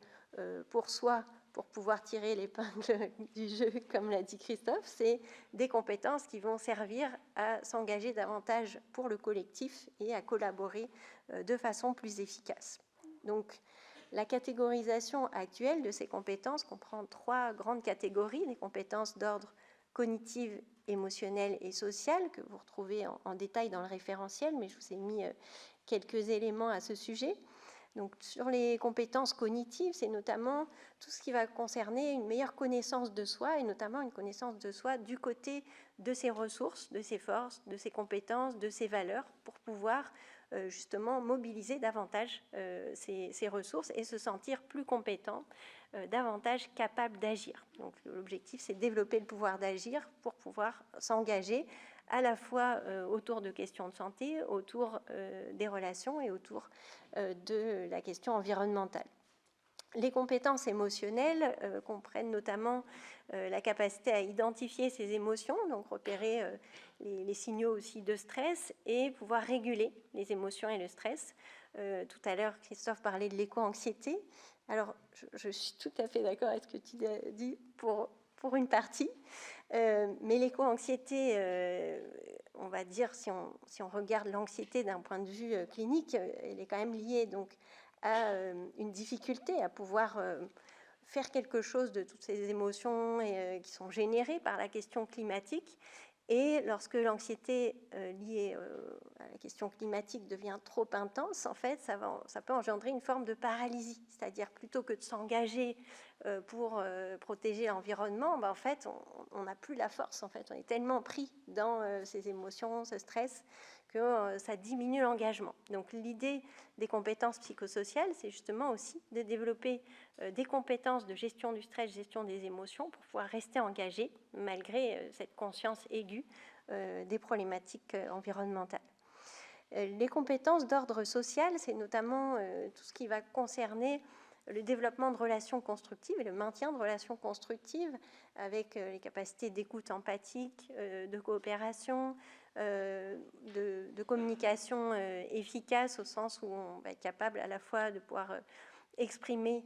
pour soi, pour pouvoir tirer l'épingle du jeu, comme l'a dit Christophe, c'est des compétences qui vont servir à s'engager davantage pour le collectif et à collaborer de façon plus efficace. Donc, la catégorisation actuelle de ces compétences comprend 3 grandes catégories, les compétences d'ordre cognitif, émotionnel et social, que vous retrouvez en détail dans le référentiel, mais je vous ai mis quelques éléments à ce sujet. Donc, sur les compétences cognitives, c'est notamment tout ce qui va concerner une meilleure connaissance de soi, et notamment une connaissance de soi du côté de ses ressources, de ses forces, de ses compétences, de ses valeurs, pour pouvoir justement mobiliser davantage ses ressources et se sentir plus compétent, davantage capable d'agir. Donc l'objectif, c'est de développer le pouvoir d'agir pour pouvoir s'engager à la fois autour de questions de santé, autour des relations et autour de la question environnementale. Les compétences émotionnelles comprennent notamment la capacité à identifier ses émotions, donc repérer les signaux aussi de stress et pouvoir réguler les émotions et le stress. Tout à l'heure, Christophe parlait de l'éco-anxiété. Alors, je suis tout à fait d'accord avec ce que tu as dit pour une partie, mais l'éco-anxiété, on va dire, si on regarde l'anxiété d'un point de vue clinique, elle est quand même liée donc à une difficulté à pouvoir faire quelque chose de toutes ces émotions qui sont générées par la question climatique. Et lorsque l'anxiété liée à la question climatique devient trop intense, en fait, ça peut engendrer une forme de paralysie. C'est-à-dire, plutôt que de s'engager pour protéger l'environnement, en fait, on n'a plus la force. En fait, on est tellement pris dans ces émotions, ce stress, que ça diminue l'engagement. Donc l'idée des compétences psychosociales, c'est justement aussi de développer des compétences de gestion du stress, gestion des émotions, pour pouvoir rester engagé malgré cette conscience aiguë des problématiques environnementales. Les compétences d'ordre social, c'est notamment tout ce qui va concerner le développement de relations constructives et le maintien de relations constructives avec les capacités d'écoute empathique, de coopération, de communication efficace, au sens où on va être capable à la fois de pouvoir exprimer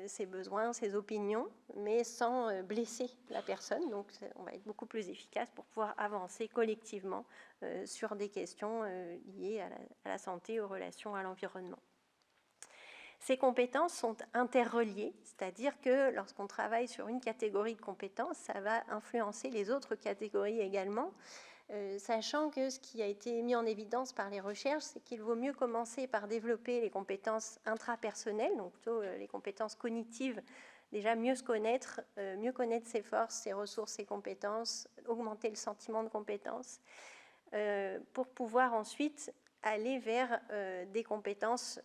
ses besoins, ses opinions, mais sans blesser la personne. Donc on va être beaucoup plus efficace pour pouvoir avancer collectivement sur des questions liées à la santé, aux relations, à l'environnement. Ces compétences sont interreliées, c'est-à-dire que lorsqu'on travaille sur une catégorie de compétences, ça va influencer les autres catégories également, sachant que ce qui a été mis en évidence par les recherches, c'est qu'il vaut mieux commencer par développer les compétences intrapersonnelles, donc plutôt les compétences cognitives, déjà mieux se connaître, mieux connaître ses forces, ses ressources, ses compétences, augmenter le sentiment de compétence, pour pouvoir ensuite aller vers des compétences,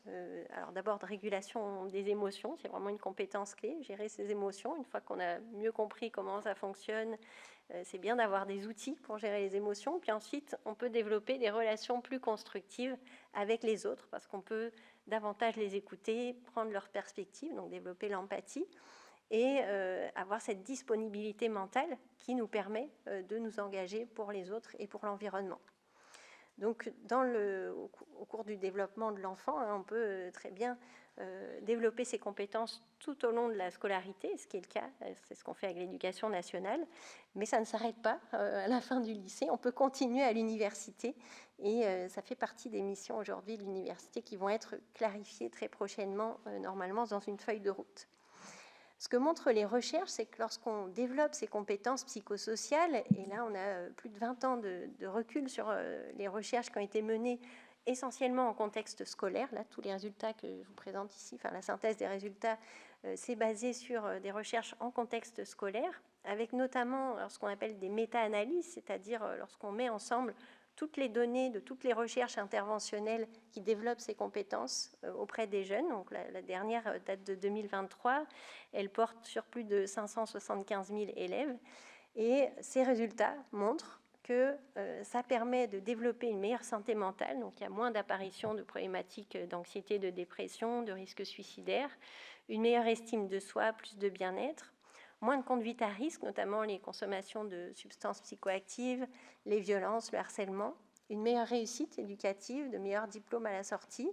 alors d'abord de régulation des émotions, c'est vraiment une compétence clé, gérer ses émotions. Une fois qu'on a mieux compris comment ça fonctionne, c'est bien d'avoir des outils pour gérer les émotions. Puis ensuite, on peut développer des relations plus constructives avec les autres, parce qu'on peut davantage les écouter, prendre leur perspective, donc développer l'empathie, et avoir cette disponibilité mentale qui nous permet de nous engager pour les autres et pour l'environnement. Donc, au cours du développement de l'enfant, on peut très bien développer ces compétences tout au long de la scolarité, ce qui est le cas, c'est ce qu'on fait avec l'éducation nationale, mais ça ne s'arrête pas à la fin du lycée, on peut continuer à l'université, et ça fait partie des missions aujourd'hui de l'université qui vont être clarifiées très prochainement, normalement dans une feuille de route. Ce que montrent les recherches, c'est que lorsqu'on développe ces compétences psychosociales, et là on a plus de 20 ans de recul sur les recherches qui ont été menées essentiellement en contexte scolaire, là tous les résultats que je vous présente ici, enfin la synthèse des résultats, c'est basé sur des recherches en contexte scolaire, avec notamment ce qu'on appelle des méta-analyses, c'est-à-dire lorsqu'on met ensemble toutes les données de toutes les recherches interventionnelles qui développent ces compétences auprès des jeunes. Donc la dernière date de 2023, elle porte sur plus de 575 000 élèves. Et ces résultats montrent que ça permet de développer une meilleure santé mentale, donc il y a moins d'apparitions de problématiques d'anxiété, de dépression, de risques suicidaires, une meilleure estime de soi, plus de bien-être, moins de conduite à risque, notamment les consommations de substances psychoactives, les violences, le harcèlement, une meilleure réussite éducative, de meilleurs diplômes à la sortie,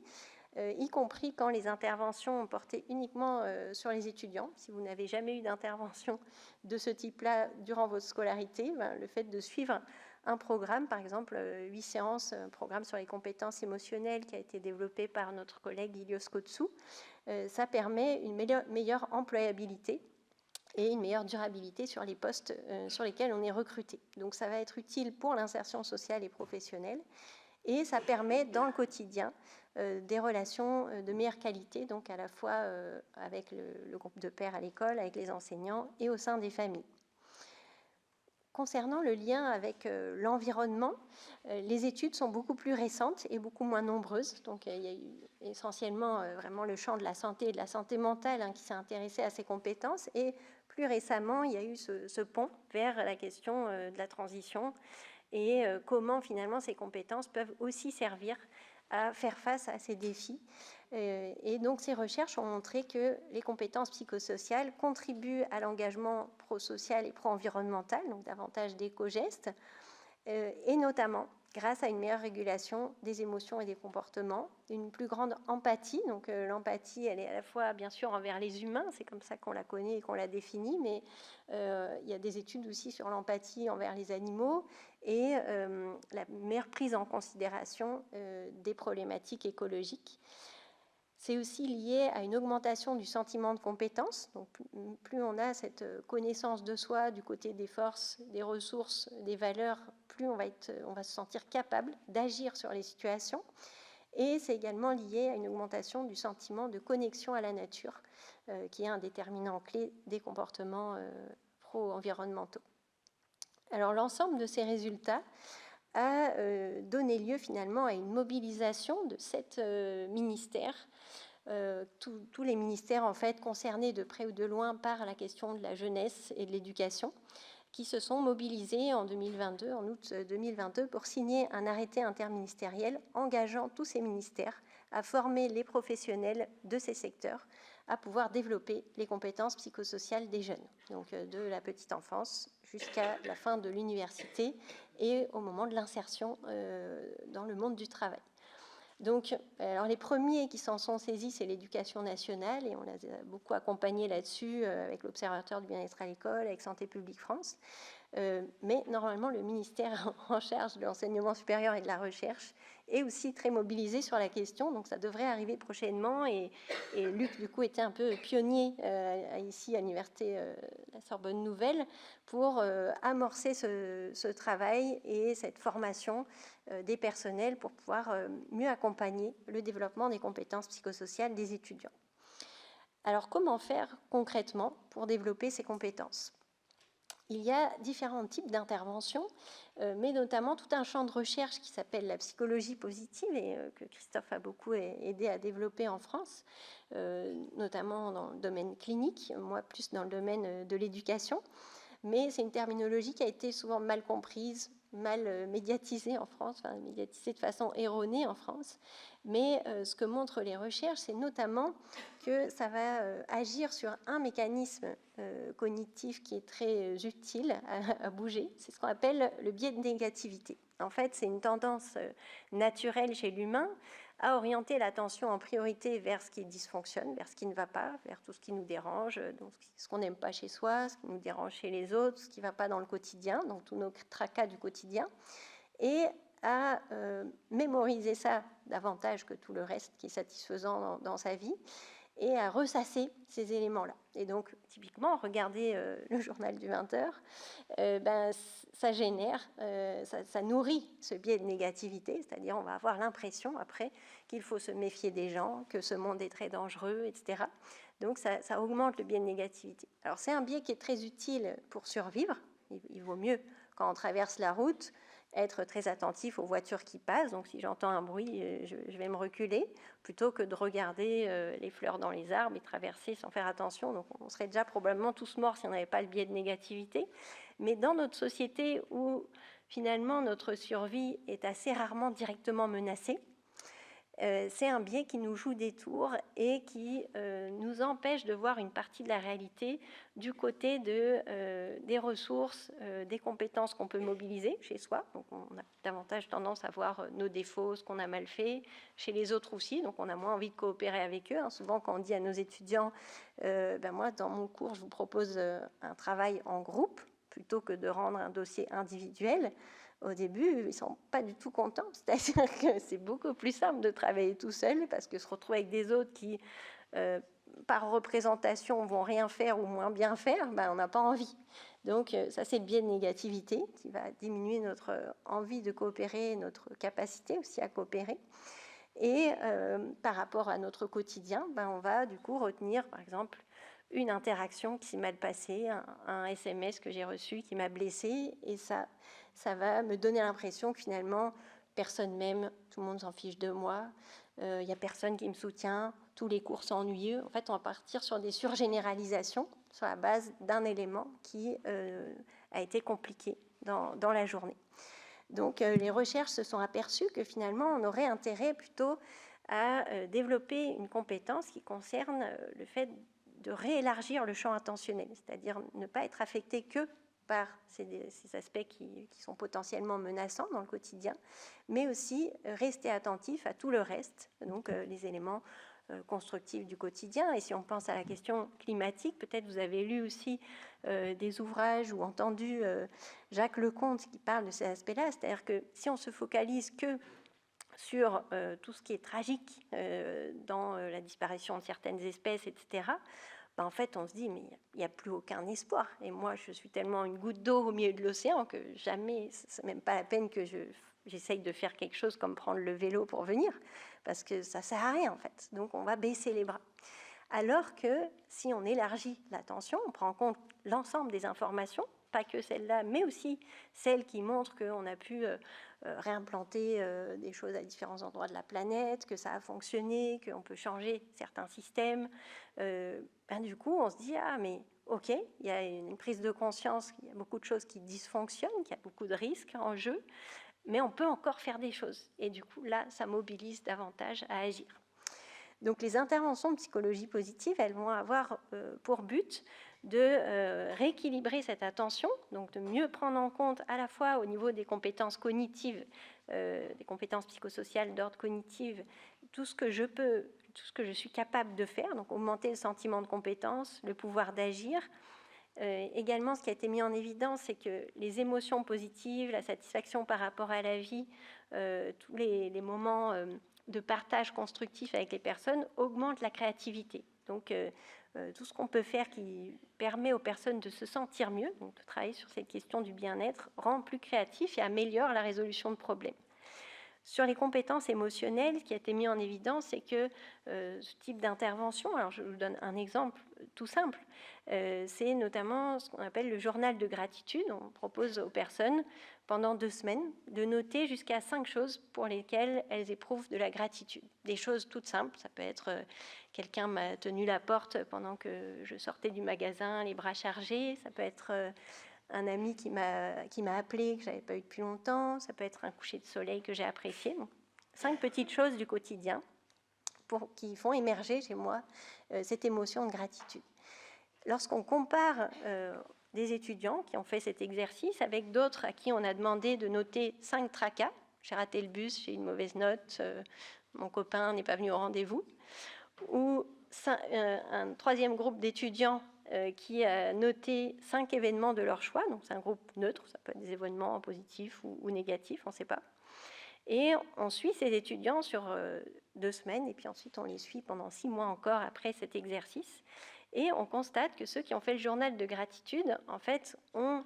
y compris quand les interventions ont porté uniquement sur les étudiants. Si vous n'avez jamais eu d'intervention de ce type-là durant votre scolarité, le fait de suivre un programme, par exemple 8 séances, un programme sur les compétences émotionnelles qui a été développé par notre collègue Ilios Kotsou, ça permet une meilleure employabilité et une meilleure durabilité sur les postes sur lesquels on est recruté. Donc ça va être utile pour l'insertion sociale et professionnelle, et ça permet dans le quotidien des relations de meilleure qualité, donc à la fois avec le groupe de pairs à l'école, avec les enseignants et au sein des familles. Concernant le lien avec l'environnement, les études sont beaucoup plus récentes et beaucoup moins nombreuses. Donc il y a eu essentiellement vraiment le champ de la santé et de la santé mentale qui s'est intéressé à ces compétences, et plus récemment il y a eu ce pont vers la question de la transition et comment finalement ces compétences peuvent aussi servir à faire face à ces défis. Et donc ces recherches ont montré que les compétences psychosociales contribuent à l'engagement pro-social et pro-environnemental, donc davantage d'éco-gestes, et notamment grâce à une meilleure régulation des émotions et des comportements, une plus grande empathie. Donc l'empathie, elle est à la fois bien sûr envers les humains, c'est comme ça qu'on la connaît et qu'on la définit, mais il y a des études aussi sur l'empathie envers les animaux et la meilleure prise en considération des problématiques écologiques. C'est aussi lié à une augmentation du sentiment de compétence. Donc, plus on a cette connaissance de soi du côté des forces, des ressources, des valeurs, plus on va se sentir capable d'agir sur les situations. Et c'est également lié à une augmentation du sentiment de connexion à la nature, qui est un déterminant clé des comportements pro-environnementaux. Alors, l'ensemble de ces résultats a donné lieu finalement à une mobilisation de 7 ministères, tous les ministères en fait concernés de près ou de loin par la question de la jeunesse et de l'éducation, qui se sont mobilisés en 2022, en août 2022, pour signer un arrêté interministériel engageant tous ces ministères à former les professionnels de ces secteurs à pouvoir développer les compétences psychosociales des jeunes, donc de la petite enfance jusqu'à la fin de l'université et au moment de l'insertion dans le monde du travail. Donc, alors les premiers qui s'en sont saisis, c'est l'Éducation nationale, et on les a beaucoup accompagnés là-dessus avec l'Observatoire du bien-être à l'école, avec Santé publique France. Mais normalement, le ministère en charge de l'enseignement supérieur et de la recherche est aussi très mobilisé sur la question, donc ça devrait arriver prochainement. Et Luc, du coup, était un peu pionnier ici à l'Université la Sorbonne Nouvelle pour amorcer ce travail et cette formation des personnels pour pouvoir mieux accompagner le développement des compétences psychosociales des étudiants. Alors, comment faire concrètement pour développer ces compétences ? Il y a différents types d'interventions, mais notamment tout un champ de recherche qui s'appelle la psychologie positive et que Christophe a beaucoup aidé à développer en France, notamment dans le domaine clinique, moi plus dans le domaine de l'éducation. Mais c'est une terminologie qui a été souvent mal comprise, mal médiatisée en France, enfin médiatisée de façon erronée en France. Mais ce que montrent les recherches, c'est notamment que ça va agir sur un mécanisme cognitif qui est très utile à bouger. C'est ce qu'on appelle le biais de négativité. En fait, c'est une tendance naturelle chez l'humain à orienter l'attention en priorité vers ce qui dysfonctionne, vers ce qui ne va pas, vers tout ce qui nous dérange, donc ce qu'on n'aime pas chez soi, ce qui nous dérange chez les autres, ce qui ne va pas dans le quotidien, donc tous nos tracas du quotidien, et à mémoriser ça davantage que tout le reste qui est satisfaisant dans sa vie, et à ressasser ces éléments-là. Et donc, typiquement, regardez le journal du 20h, ça génère, ça nourrit ce biais de négativité, c'est-à-dire on va avoir l'impression après qu'il faut se méfier des gens, que ce monde est très dangereux, etc. Donc, ça augmente le biais de négativité. Alors, c'est un biais qui est très utile pour survivre. Il vaut mieux, quand on traverse la route, être très attentif aux voitures qui passent. Donc si j'entends un bruit, je vais me reculer, plutôt que de regarder les fleurs dans les arbres et traverser sans faire attention. Donc on serait déjà probablement tous morts si on n'avait pas le biais de négativité. Mais dans notre société où finalement notre survie est assez rarement directement menacée, c'est un biais qui nous joue des tours et qui nous empêche de voir une partie de la réalité du côté des ressources, des compétences qu'on peut mobiliser chez soi. Donc on a davantage tendance à voir nos défauts, ce qu'on a mal fait, chez les autres aussi, donc on a moins envie de coopérer avec eux. Souvent quand on dit à nos étudiants, moi dans mon cours je vous propose un travail en groupe, plutôt que de rendre un dossier individuel. Au début, ils ne sont pas du tout contents. C'est-à-dire que c'est beaucoup plus simple de travailler tout seul parce que se retrouver avec des autres qui, par représentation, vont rien faire ou moins bien faire, on n'a pas envie. Donc ça, c'est le biais de négativité qui va diminuer notre envie de coopérer, notre capacité aussi à coopérer. Et par rapport à notre quotidien, on va du coup retenir, par exemple, une interaction qui s'est mal passée, un SMS que j'ai reçu qui m'a blessée, et ça va me donner l'impression que finalement, personne m'aime, tout le monde s'en fiche de moi, il n'y a personne qui me soutient, tous les cours sont ennuyeux. En fait, on va partir sur des surgénéralisations sur la base d'un élément qui a été compliqué dans la journée. Donc, les recherches se sont aperçues que finalement, on aurait intérêt plutôt à développer une compétence qui concerne le fait de réélargir le champ attentionnel, c'est-à-dire ne pas être affecté que par ces aspects qui sont potentiellement menaçants dans le quotidien, mais aussi rester attentif à tout le reste, donc les éléments constructifs du quotidien. Et si on pense à la question climatique, peut-être vous avez lu aussi des ouvrages ou entendu Jacques Leconte qui parle de ces aspects-là, c'est-à-dire que si on se focalise que sur tout ce qui est tragique dans la disparition de certaines espèces, etc., en fait, on se dit, mais il n'y a plus aucun espoir. Et moi, je suis tellement une goutte d'eau au milieu de l'océan que jamais, c'est même pas la peine que j'essaye de faire quelque chose comme prendre le vélo pour venir, parce que ça sert à rien, en fait. Donc, on va baisser les bras. Alors que si on élargit l'attention, on prend en compte l'ensemble des informations, pas que celles-là, mais aussi celles qui montrent qu'on a pu réimplanter des choses à différents endroits de la planète, que ça a fonctionné, qu'on peut changer certains systèmes. Du coup, on se dit, mais ok, il y a une prise de conscience, il y a beaucoup de choses qui dysfonctionnent, qu'il y a beaucoup de risques en jeu, mais on peut encore faire des choses. Et du coup, là, ça mobilise davantage à agir. Donc les interventions de psychologie positive, elles vont avoir pour but de rééquilibrer cette attention, donc de mieux prendre en compte à la fois au niveau des compétences cognitives, des compétences psychosociales d'ordre cognitif, tout ce que je suis capable de faire, donc augmenter le sentiment de compétence, le pouvoir d'agir. Également, ce qui a été mis en évidence, c'est que les émotions positives, la satisfaction par rapport à la vie, tous les moments de partage constructif avec les personnes augmentent la créativité. Donc, tout ce qu'on peut faire qui permet aux personnes de se sentir mieux, donc de travailler sur cette question du bien-être, rend plus créatif et améliore la résolution de problèmes. Sur les compétences émotionnelles, ce qui a été mis en évidence, c'est que ce type d'intervention, alors je vous donne un exemple tout simple, c'est notamment ce qu'on appelle le journal de gratitude. On propose aux personnes, pendant 2 semaines, de noter jusqu'à 5 choses pour lesquelles elles éprouvent de la gratitude. Des choses toutes simples, ça peut être quelqu'un m'a tenu la porte pendant que je sortais du magasin, les bras chargés, ça peut être un ami qui m'a appelé, que je n'avais pas eu depuis longtemps, ça peut être un coucher de soleil que j'ai apprécié. Donc, 5 petites choses du quotidien qui font émerger chez moi cette émotion de gratitude. Lorsqu'on compare des étudiants qui ont fait cet exercice avec d'autres à qui on a demandé de noter 5 tracas, j'ai raté le bus, j'ai une mauvaise note, mon copain n'est pas venu au rendez-vous, ou un troisième groupe d'étudiants qui a noté 5 événements de leur choix, donc c'est un groupe neutre, ça peut être des événements positifs ou négatifs, on ne sait pas. Et on suit ces étudiants sur 2 semaines, et puis ensuite on les suit pendant 6 mois encore après cet exercice. Et on constate que ceux qui ont fait le journal de gratitude, en fait, ont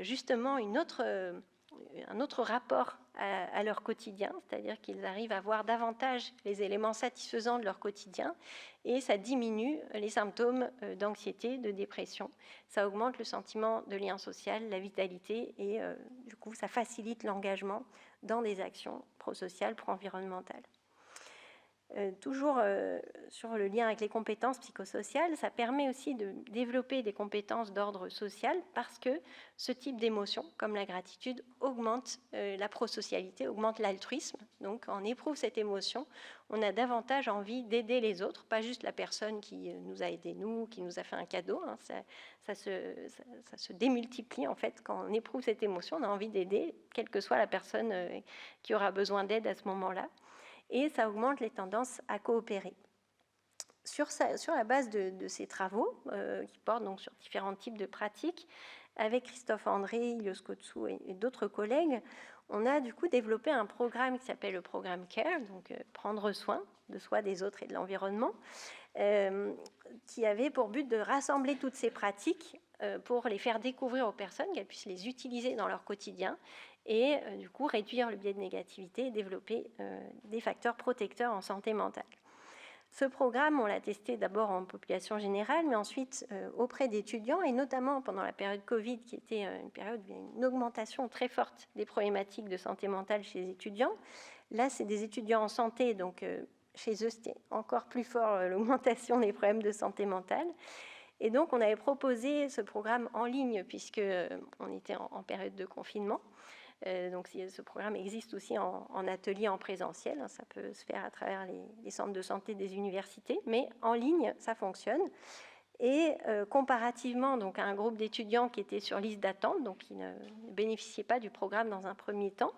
justement une autre un autre rapport à leur quotidien, c'est-à-dire qu'ils arrivent à voir davantage les éléments satisfaisants de leur quotidien et ça diminue les symptômes d'anxiété, de dépression. Ça augmente le sentiment de lien social, la vitalité et du coup ça facilite l'engagement dans des actions prosociales, pro-environnementales. Toujours sur le lien avec les compétences psychosociales, ça permet aussi de développer des compétences d'ordre social parce que ce type d'émotion, comme la gratitude, augmente la prosocialité, augmente l'altruisme. Donc, quand on éprouve cette émotion, on a davantage envie d'aider les autres, pas juste la personne qui nous a aidés, nous, qui nous a fait un cadeau. Hein. Ça se démultiplie, en fait. Quand on éprouve cette émotion, on a envie d'aider, quelle que soit la personne qui aura besoin d'aide à ce moment-là. Et ça augmente les tendances à coopérer. Sur la base de ces travaux, qui portent donc sur différents types de pratiques, avec Christophe André, Ilios Kotsou et d'autres collègues, on a du coup développé un programme qui s'appelle le programme CARE, donc prendre soin de soi, des autres et de l'environnement, qui avait pour but de rassembler toutes ces pratiques pour les faire découvrir aux personnes, qu'elles puissent les utiliser dans leur quotidien et du coup réduire le biais de négativité et développer des facteurs protecteurs en santé mentale. Ce programme, on l'a testé d'abord en population générale, mais ensuite auprès d'étudiants, et notamment pendant la période Covid, qui était une période où il y a une augmentation très forte des problématiques de santé mentale chez les étudiants. Là, c'est des étudiants en santé, donc chez eux, c'était encore plus fort l'augmentation des problèmes de santé mentale. Et donc, on avait proposé ce programme en ligne, puisqu'on était en période de confinement. Donc, ce programme existe aussi en atelier en présentiel. Ça peut se faire à travers les centres de santé des universités, mais en ligne, ça fonctionne. Et comparativement donc, à un groupe d'étudiants qui était sur liste d'attente, donc qui ne bénéficiait pas du programme dans un premier temps,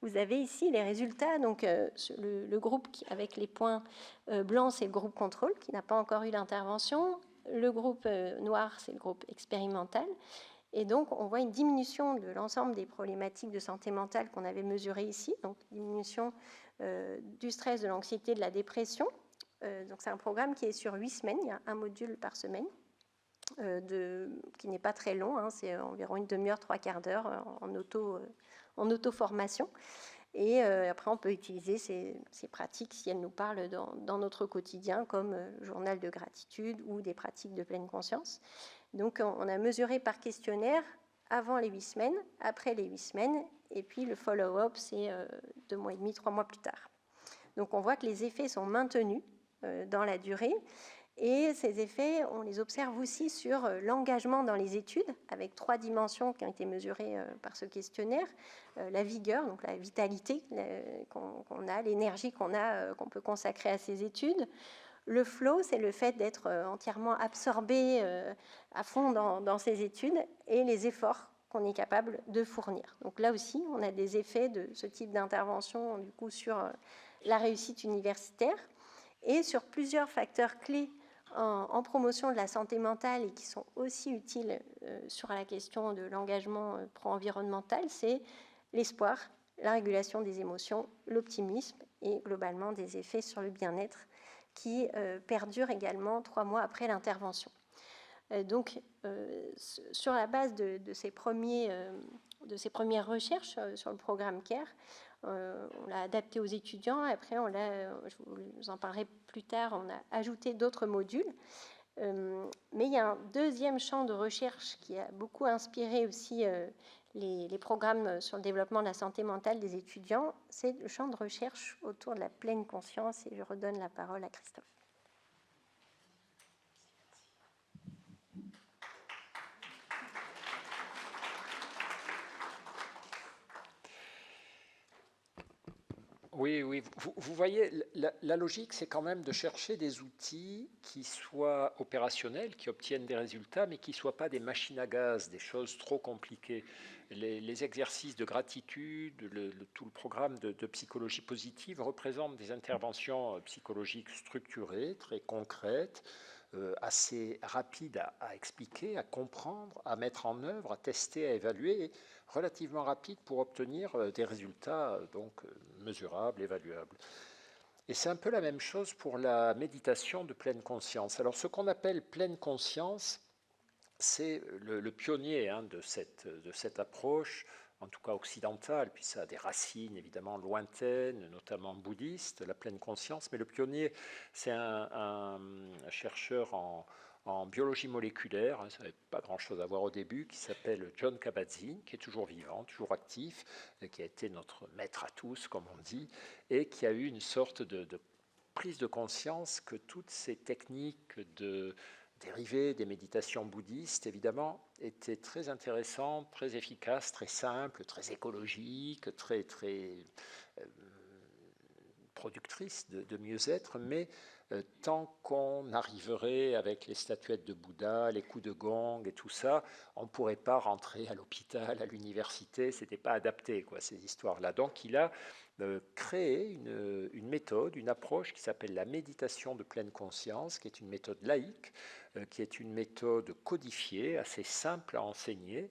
vous avez ici les résultats. Donc, le groupe avec les points blancs, c'est le groupe contrôle, qui n'a pas encore eu l'intervention. Le groupe noir, c'est le groupe expérimental. Et donc, on voit une diminution de l'ensemble des problématiques de santé mentale qu'on avait mesurées ici. Donc, diminution du stress, de l'anxiété, de la dépression. Donc, c'est un programme qui est sur 8 semaines. Il y a un module par semaine, qui n'est pas très long. Hein, c'est environ une demi-heure, 3/4 d'heure en auto-formation. Et après, on peut utiliser ces pratiques si elles nous parlent dans notre quotidien, comme journal de gratitude ou des pratiques de pleine conscience. Donc, on a mesuré par questionnaire avant les 8 semaines, après les 8 semaines, et puis le follow-up, c'est 2 mois et demi, 3 mois plus tard. Donc, on voit que les effets sont maintenus dans la durée, et ces effets, on les observe aussi sur l'engagement dans les études, avec 3 dimensions qui ont été mesurées par ce questionnaire. La vigueur, donc la vitalité qu'on a, l'énergie qu'on a, qu'on peut consacrer à ces études. Le flow, c'est le fait d'être entièrement absorbé à fond dans ses études et les efforts qu'on est capable de fournir. Donc là aussi, on a des effets de ce type d'intervention du coup, sur la réussite universitaire et sur plusieurs facteurs clés en promotion de la santé mentale et qui sont aussi utiles sur la question de l'engagement pro-environnemental, c'est l'espoir, la régulation des émotions, l'optimisme et globalement des effets sur le bien-être qui perdure également 3 mois après l'intervention. Donc, sur la base de ces premières recherches sur le programme CARE, on l'a adapté aux étudiants. Après, je vous en parlerai plus tard, on a ajouté d'autres modules. Mais il y a un deuxième champ de recherche qui a beaucoup inspiré aussi les programmes sur le développement de la santé mentale des étudiants, c'est le champ de recherche autour de la pleine conscience, et je redonne la parole à Christophe. Oui, vous voyez, la logique, c'est quand même de chercher des outils qui soient opérationnels, qui obtiennent des résultats, mais qui ne soient pas des machines à gaz, des choses trop compliquées. Les exercices de gratitude, tout le programme de psychologie positive représentent des interventions psychologiques structurées, très concrètes, assez rapides à expliquer, à comprendre, à mettre en œuvre, à tester, à évaluer, et relativement rapides pour obtenir des résultats donc mesurables, évaluables. Et c'est un peu la même chose pour la méditation de pleine conscience. Alors ce qu'on appelle pleine conscience, c'est le pionnier de cette approche, en tout cas occidentale, puis ça a des racines évidemment lointaines, notamment bouddhistes, la pleine conscience, mais le pionnier, c'est un chercheur en biologie moléculaire, ça n'avait pas grand-chose à voir au début, qui s'appelle John Kabat-Zinn, qui est toujours vivant, toujours actif, qui a été notre maître à tous, comme on dit, et qui a eu une sorte de prise de conscience que toutes ces techniques dérivées des méditations bouddhistes, évidemment, étaient très intéressantes, très efficaces, très simples, très écologiques, très productrices de mieux-être, mais tant qu'on arriverait avec les statuettes de Bouddha, les coups de gong et tout ça, on ne pourrait pas rentrer à l'hôpital, à l'université, ce n'était pas adapté, ces histoires-là. Donc il a créé une méthode, une approche qui s'appelle la méditation de pleine conscience, qui est une méthode laïque, qui est une méthode codifiée, assez simple à enseigner,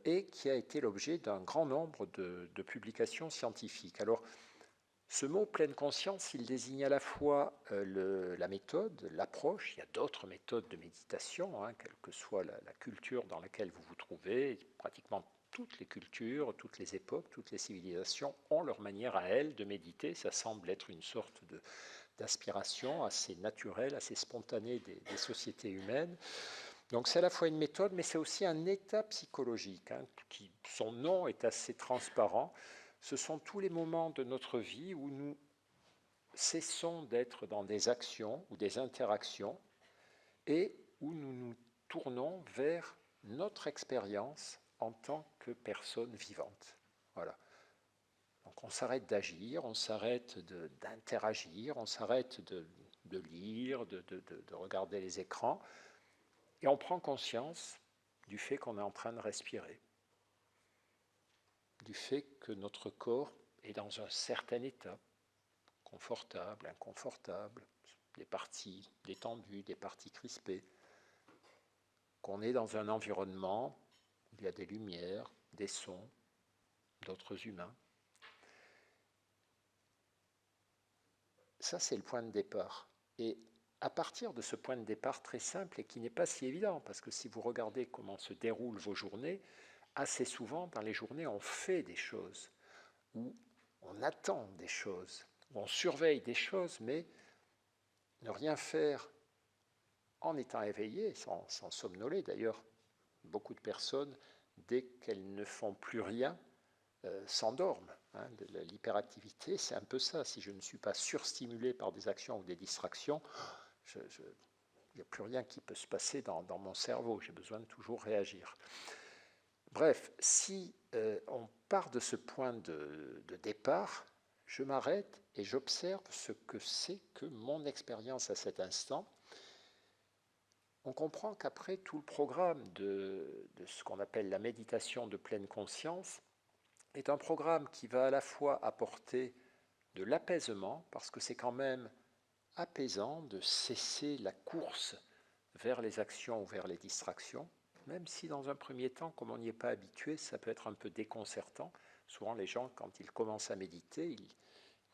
et qui a été l'objet d'un grand nombre de publications scientifiques. Alors, ce mot pleine conscience, il désigne à la fois la méthode, l'approche. Il y a d'autres méthodes de méditation, quelle que soit la culture dans laquelle vous vous trouvez. Pratiquement toutes les cultures, toutes les époques, toutes les civilisations ont leur manière à elles de méditer. Ça semble être une sorte d'aspiration assez naturelle, assez spontanée des sociétés humaines. Donc c'est à la fois une méthode, mais c'est aussi un état psychologique, son nom est assez transparent. Ce sont tous les moments de notre vie où nous cessons d'être dans des actions ou des interactions et où nous nous tournons vers notre expérience en tant que personne vivante. Voilà. Donc on s'arrête d'agir, on s'arrête d'interagir, on s'arrête de lire, de regarder les écrans, et on prend conscience du fait qu'on est en train de respirer, du fait que notre corps est dans un certain état, confortable, inconfortable, des parties détendues, des parties crispées, qu'on est dans un environnement où il y a des lumières, des sons, d'autres humains. Ça, c'est le point de départ. Et à partir de ce point de départ très simple et qui n'est pas si évident, parce que si vous regardez comment se déroulent vos journées, assez souvent dans les journées, on fait des choses, ou on attend des choses, ou on surveille des choses, mais ne rien faire en étant éveillé, sans somnoler d'ailleurs. Beaucoup de personnes, dès qu'elles ne font plus rien, s'endorment. L'hyperactivité, c'est un peu ça. Si je ne suis pas surstimulé par des actions ou des distractions, il n'y a plus rien qui peut se passer dans mon cerveau. J'ai besoin de toujours réagir. Bref, si on part de ce point de départ, je m'arrête et j'observe ce que c'est que mon expérience à cet instant. On comprend qu'après tout le programme de ce qu'on appelle la méditation de pleine conscience est un programme qui va à la fois apporter de l'apaisement, parce que c'est quand même apaisant de cesser la course vers les actions ou vers les distractions, même si dans un premier temps, comme on n'y est pas habitué, ça peut être un peu déconcertant. Souvent les gens, quand ils commencent à méditer, ils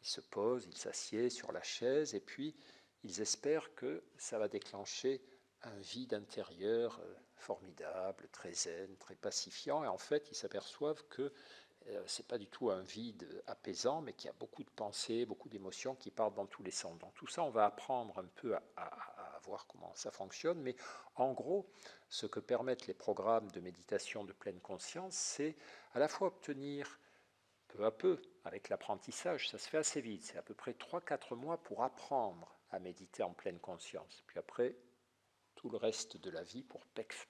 se posent, ils s'assiedent sur la chaise et puis ils espèrent que ça va déclencher un vide intérieur formidable, très zen, très pacifiant, et en fait ils s'aperçoivent que ce n'est pas du tout un vide apaisant, mais qu'il y a beaucoup de pensées, beaucoup d'émotions qui partent dans tous les sens. Donc tout ça, on va apprendre un peu à voir comment ça fonctionne, mais en gros, ce que permettent les programmes de méditation de pleine conscience, c'est à la fois obtenir peu à peu, avec l'apprentissage, ça se fait assez vite, c'est à peu près 3-4 mois pour apprendre à méditer en pleine conscience. Puis après, tout le reste de la vie pour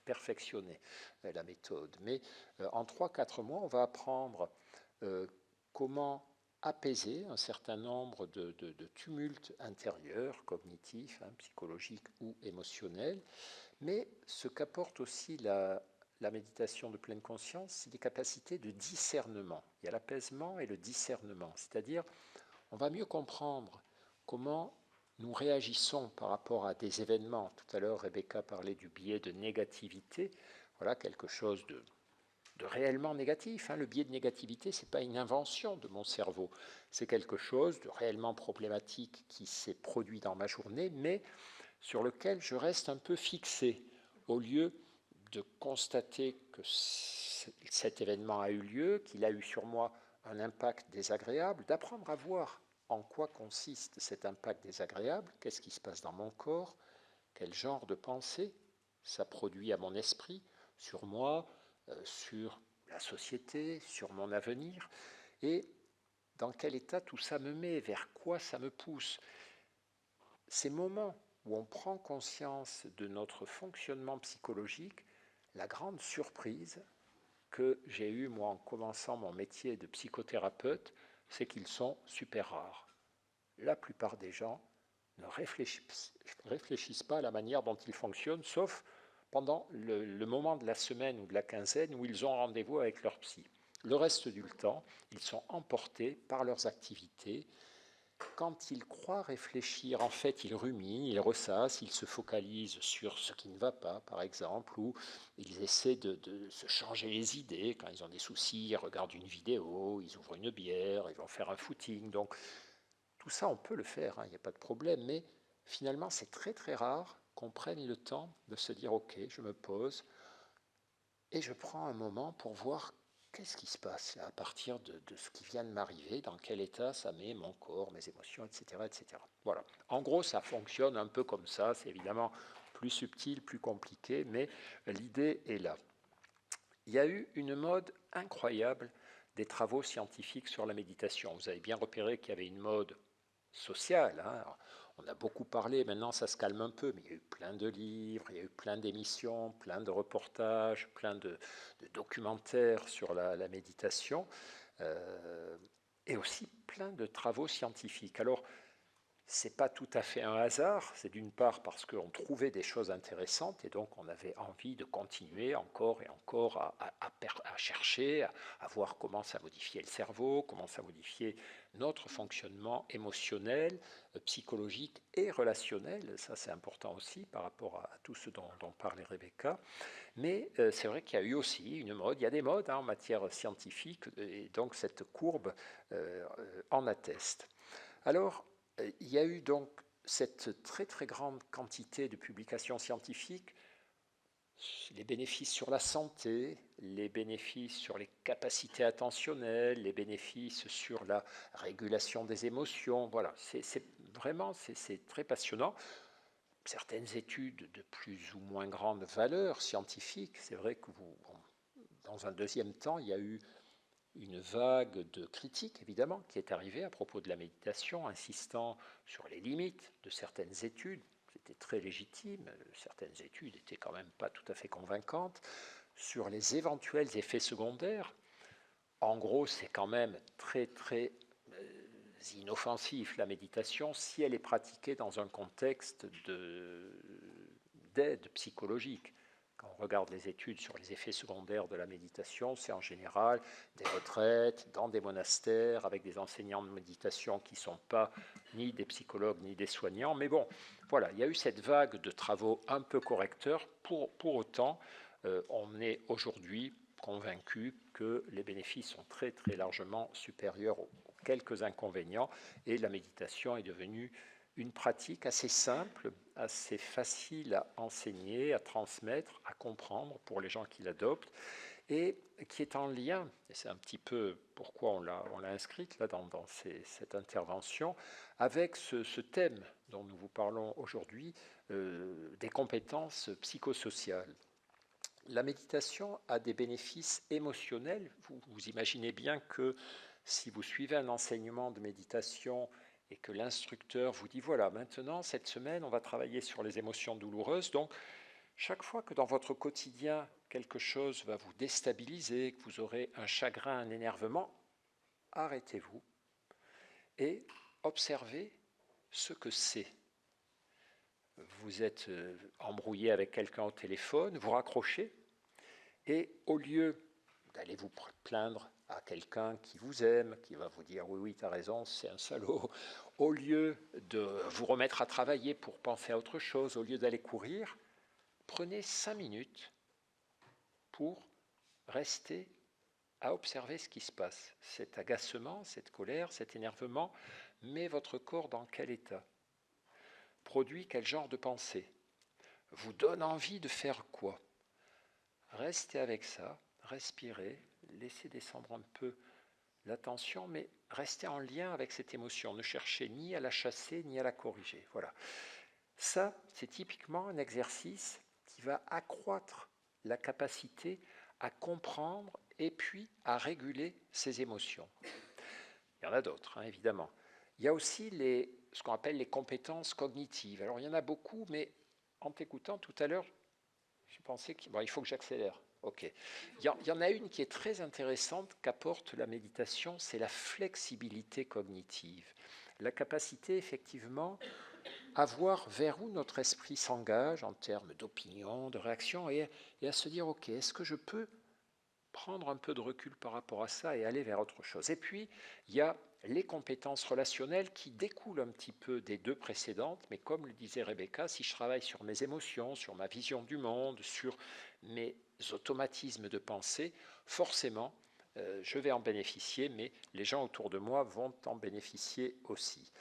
perfectionner la méthode. Mais en 3-4 mois, on va apprendre comment apaiser un certain nombre de tumultes intérieurs, cognitifs, psychologiques ou émotionnels. Mais ce qu'apporte aussi la méditation de pleine conscience, c'est des capacités de discernement. Il y a l'apaisement et le discernement, c'est-à-dire on va mieux comprendre comment nous réagissons par rapport à des événements. Tout à l'heure, Rebecca parlait du biais de négativité. Voilà quelque chose de réellement négatif. Le biais de négativité, ce n'est pas une invention de mon cerveau. C'est quelque chose de réellement problématique qui s'est produit dans ma journée, mais sur lequel je reste un peu fixé, au lieu de constater que cet événement a eu lieu, qu'il a eu sur moi un impact désagréable, d'apprendre à voir en quoi consiste cet impact désagréable, qu'est-ce qui se passe dans mon corps, quel genre de pensée ça produit à mon esprit, sur moi, sur la société, sur mon avenir, et dans quel état tout ça me met, vers quoi ça me pousse. Ces moments où on prend conscience de notre fonctionnement psychologique, la grande surprise que j'ai eue, moi, en commençant mon métier de psychothérapeute, c'est qu'ils sont super rares. La plupart des gens ne réfléchissent pas à la manière dont ils fonctionnent, sauf pendant le moment de la semaine ou de la quinzaine où ils ont rendez-vous avec leur psy. Le reste du temps, ils sont emportés par leurs activités. Quand ils croient réfléchir, en fait, ils ruminent, ils ressassent, ils se focalisent sur ce qui ne va pas, par exemple, ou ils essaient de se changer les idées. Quand ils ont des soucis, ils regardent une vidéo, ils ouvrent une bière, ils vont faire un footing. Donc, tout ça, on peut le faire, il n'y a pas de problème, mais finalement, c'est très très rare qu'on prenne le temps de se dire « Ok, je me pose et je prends un moment pour voir qu'est-ce qui se passe à partir de ce qui vient de m'arriver, dans quel état ça met mon corps, mes émotions, etc. etc. » Voilà. En gros, ça fonctionne un peu comme ça, c'est évidemment plus subtil, plus compliqué, mais l'idée est là. Il y a eu une mode incroyable des travaux scientifiques sur la méditation. Vous avez bien repéré qu'il y avait une mode sociale. On a beaucoup parlé, maintenant ça se calme un peu, mais il y a eu plein de livres, il y a eu plein d'émissions, plein de reportages, plein de documentaires sur la méditation, et aussi plein de travaux scientifiques. Alors, ce n'est pas tout à fait un hasard, c'est d'une part parce qu'on trouvait des choses intéressantes et donc on avait envie de continuer encore et encore à chercher, à voir comment ça modifiait le cerveau, comment ça modifiait notre fonctionnement émotionnel, psychologique et relationnel. Ça c'est important aussi par rapport à tout ce dont parlait Rebecca. Mais c'est vrai qu'il y a eu aussi une mode, il y a des modes en matière scientifique et donc cette courbe en atteste. Alors, il y a eu donc cette très très grande quantité de publications scientifiques, les bénéfices sur la santé, les bénéfices sur les capacités attentionnelles, les bénéfices sur la régulation des émotions. Voilà, c'est vraiment c'est très passionnant. Certaines études de plus ou moins grande valeur scientifique, c'est vrai que dans un deuxième temps, il y a eu une vague de critiques, évidemment, qui est arrivée à propos de la méditation, insistant sur les limites de certaines études. C'était très légitime, certaines études n'étaient quand même pas tout à fait convaincantes, sur les éventuels effets secondaires. En gros, c'est quand même très, très inoffensif, la méditation, si elle est pratiquée dans un contexte d'aide psychologique. Quand on regarde les études sur les effets secondaires de la méditation, c'est en général des retraites, dans des monastères, avec des enseignants de méditation qui ne sont pas ni des psychologues ni des soignants. Mais bon, voilà, il y a eu cette vague de travaux un peu correcteurs. Pour autant, on est aujourd'hui convaincu que les bénéfices sont très très largement supérieurs aux quelques inconvénients et la méditation est devenue une pratique assez simple, assez facile à enseigner, à transmettre, à comprendre pour les gens qui l'adoptent, et qui est en lien, et c'est un petit peu pourquoi on l'a inscrite là dans cette intervention, avec ce thème dont nous vous parlons aujourd'hui, des compétences psychosociales. La méditation a des bénéfices émotionnels. Vous imaginez bien que si vous suivez un enseignement de méditation et que l'instructeur vous dit, voilà, maintenant, cette semaine, on va travailler sur les émotions douloureuses. Donc, chaque fois que dans votre quotidien, quelque chose va vous déstabiliser, que vous aurez un chagrin, un énervement, arrêtez-vous et observez ce que c'est. Vous êtes embrouillé avec quelqu'un au téléphone, vous raccrochez, et au lieu d'aller vous plaindre à quelqu'un qui vous aime, qui va vous dire « oui, oui, tu as raison, c'est un salaud », au lieu de vous remettre à travailler pour penser à autre chose, au lieu d'aller courir, prenez 5 minutes pour rester à observer ce qui se passe. Cet agacement, cette colère, cet énervement met votre corps dans quel état? Produit quel genre de pensée? Vous donne envie de faire quoi? restez avec ça, respirez, laissez descendre un peu l'attention, mais restez en lien avec cette émotion. Ne cherchez ni à la chasser, ni à la corriger. Voilà. Ça, c'est typiquement un exercice qui va accroître la capacité à comprendre et puis à réguler ses émotions. Il y en a d'autres, hein, évidemment. Il y a aussi ce qu'on appelle les compétences cognitives. Alors, il y en a beaucoup, mais en t'écoutant tout à l'heure, je pensais qu'il faut que j'accélère. Ok. Il y en a une qui est très intéressante qu'apporte la méditation, c'est la flexibilité cognitive. La capacité, effectivement, à voir vers où notre esprit s'engage en termes d'opinion, de réaction, et à se dire, ok, est-ce que je peux prendre un peu de recul par rapport à ça et aller vers autre chose. Et puis, il y a les compétences relationnelles qui découlent un petit peu des deux précédentes, mais comme le disait Rebecca, si je travaille sur mes émotions, sur ma vision du monde, sur mes automatismes de pensée, forcément, je vais en bénéficier, mais les gens autour de moi vont en bénéficier aussi.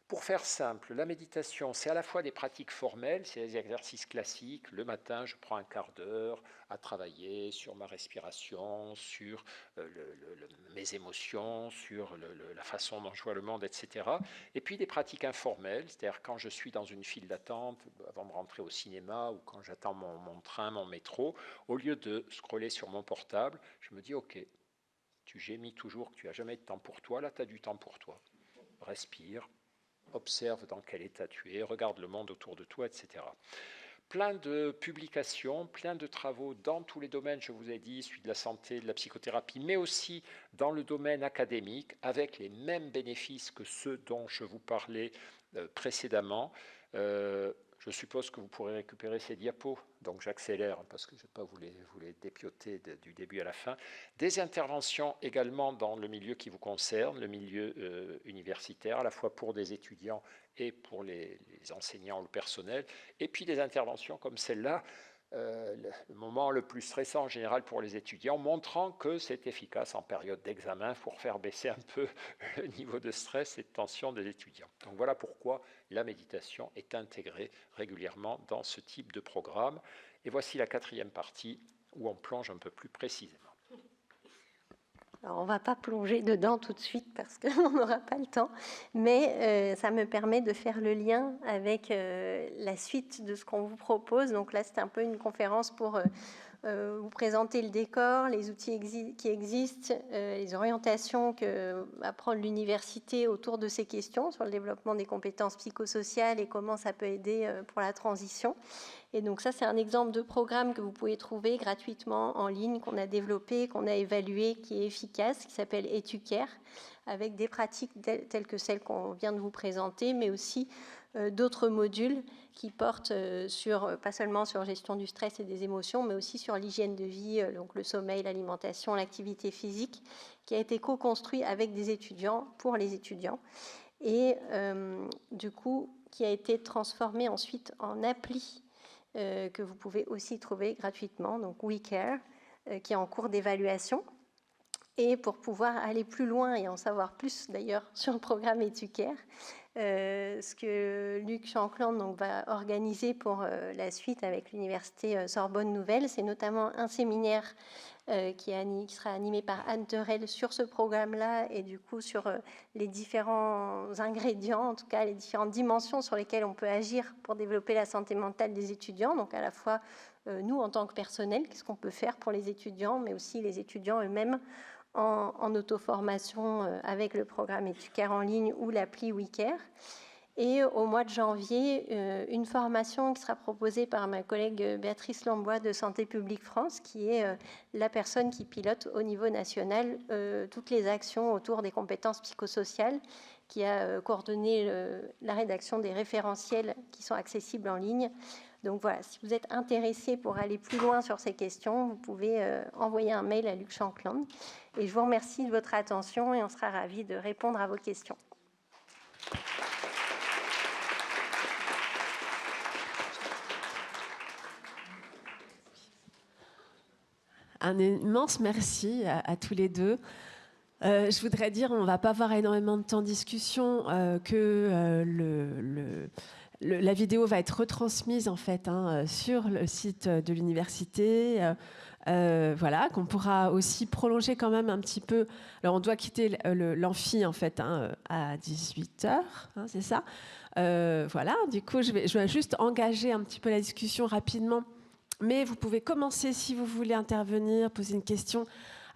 Pour faire simple, la méditation, c'est à la fois des pratiques formelles, c'est des exercices classiques. Le matin, je prends un quart d'heure à travailler sur ma respiration, sur mes émotions, sur la façon dont je vois le monde, etc. Et puis des pratiques informelles, c'est-à-dire quand je suis dans une file d'attente, avant de rentrer au cinéma, ou quand j'attends mon train, mon métro, au lieu de scroller sur mon portable, je me dis, ok, tu gémis toujours que tu n'as jamais de temps pour toi, là tu as du temps pour toi. Respire. Observe dans quel état tu es, regarde le monde autour de toi, etc. Plein de publications, plein de travaux dans tous les domaines, je vous ai dit, celui de la santé, de la psychothérapie, mais aussi dans le domaine académique, avec les mêmes bénéfices que ceux dont je vous parlais précédemment. Je suppose que vous pourrez récupérer ces diapos, donc j'accélère parce que je ne vais pas vous les dépioter du début à la fin. Des interventions également dans le milieu qui vous concerne, le milieu universitaire, à la fois pour des étudiants et pour les enseignants ou le personnel, et puis des interventions comme celle-là, le moment le plus stressant en général pour les étudiants, montrant que c'est efficace en période d'examen pour faire baisser un peu le niveau de stress et de tension des étudiants. Donc voilà pourquoi la méditation est intégrée régulièrement dans ce type de programme. Et voici la quatrième partie où on plonge un peu plus précisément. Alors, on ne va pas plonger dedans tout de suite parce qu'on n'aura pas le temps, mais ça me permet de faire le lien avec la suite de ce qu'on vous propose. Donc là, c'est un peu une conférence pour vous présenter le décor, les outils qui existent, les orientations que va prendre l'université autour de ces questions sur le développement des compétences psychosociales et comment ça peut aider pour la transition. Et donc ça, c'est un exemple de programme que vous pouvez trouver gratuitement en ligne, qu'on a développé, qu'on a évalué, qui est efficace, qui s'appelle Educare, avec des pratiques telles que celles qu'on vient de vous présenter, mais aussi d'autres modules qui portent pas seulement sur gestion du stress et des émotions, mais aussi sur l'hygiène de vie, donc le sommeil, l'alimentation, l'activité physique, qui a été co-construit avec des étudiants, pour les étudiants, et du coup, qui a été transformé ensuite en appli que vous pouvez aussi trouver gratuitement, donc WeCare, qui est en cours d'évaluation. Et pour pouvoir aller plus loin et en savoir plus d'ailleurs sur le programme Educare, ce que Luc Shankland donc, va organiser pour la suite avec l'université Sorbonne Nouvelle, c'est notamment un séminaire qui sera animé par Anne Terrel sur ce programme-là et du coup sur les différents ingrédients, en tout cas les différentes dimensions sur lesquelles on peut agir pour développer la santé mentale des étudiants. Donc à la fois nous en tant que personnel, qu'est-ce qu'on peut faire pour les étudiants, mais aussi les étudiants eux-mêmes en auto-formation avec le programme Educare en ligne ou l'appli WeCare. Et au mois de janvier, une formation qui sera proposée par ma collègue Béatrice Lambois de Santé publique France, qui est la personne qui pilote au niveau national toutes les actions autour des compétences psychosociales, qui a coordonné la rédaction des référentiels qui sont accessibles en ligne. Donc voilà, si vous êtes intéressé pour aller plus loin sur ces questions, vous pouvez envoyer un mail à Luc Shankland. Et je vous remercie de votre attention et on sera ravis de répondre à vos questions. Un immense merci à tous les deux. Je voudrais dire, on ne va pas avoir énormément de temps de discussion, que la vidéo va être retransmise en fait sur le site de l'université. Voilà, qu'on pourra aussi prolonger quand même un petit peu. Alors, on doit quitter l'amphi, en fait, à 18h, c'est ça. Voilà, du coup, je vais juste engager un petit peu la discussion rapidement. Mais vous pouvez commencer, si vous voulez intervenir, poser une question,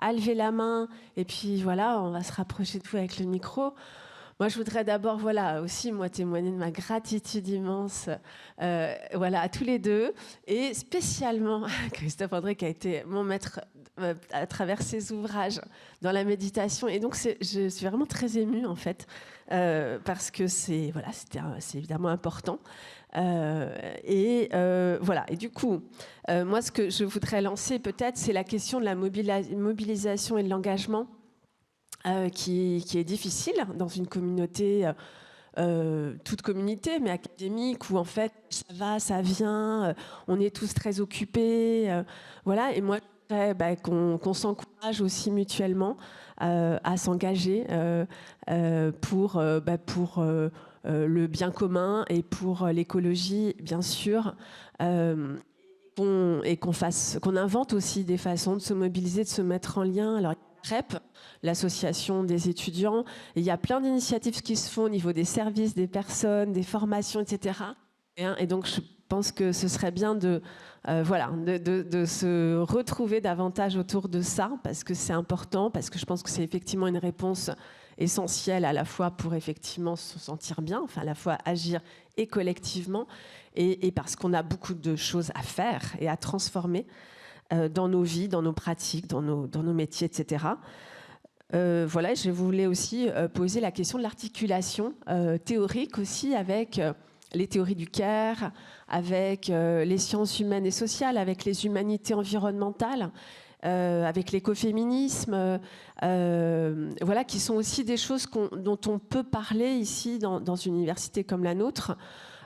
à lever la main. Et puis, voilà, on va se rapprocher de vous avec le micro. Moi, je voudrais d'abord, voilà, aussi, moi, témoigner de ma gratitude immense, voilà, à tous les deux, et spécialement à Christophe André, qui a été mon maître à travers ses ouvrages dans la méditation. Et donc, je suis vraiment très émue, en fait, parce que c'est évidemment important. Voilà. Et du coup, moi, ce que je voudrais lancer, peut-être, c'est la question de la mobilisation et de l'engagement. Qui est difficile dans une communauté, toute communauté, mais académique, où en fait ça va, ça vient, on est tous très occupés, voilà. Et moi, je voudrais qu'on s'encourage aussi mutuellement à s'engager pour le bien commun et pour l'écologie, bien sûr. Et qu'on invente aussi des façons de se mobiliser, de se mettre en lien. Alors, REP, l'association des étudiants. Et il y a plein d'initiatives qui se font au niveau des services, des personnes, des formations, etc. Et donc, je pense que ce serait bien de se retrouver davantage autour de ça, parce que c'est important, parce que je pense que c'est effectivement une réponse essentielle à la fois pour effectivement se sentir bien, enfin à la fois agir et collectivement, et parce qu'on a beaucoup de choses à faire et à transformer dans nos vies, dans nos pratiques, dans nos métiers, etc. Voilà, je voulais aussi poser la question de l'articulation théorique aussi avec les théories du care, avec les sciences humaines et sociales, avec les humanités environnementales, avec l'écoféminisme, voilà, qui sont aussi des choses dont on peut parler ici dans une université comme la nôtre,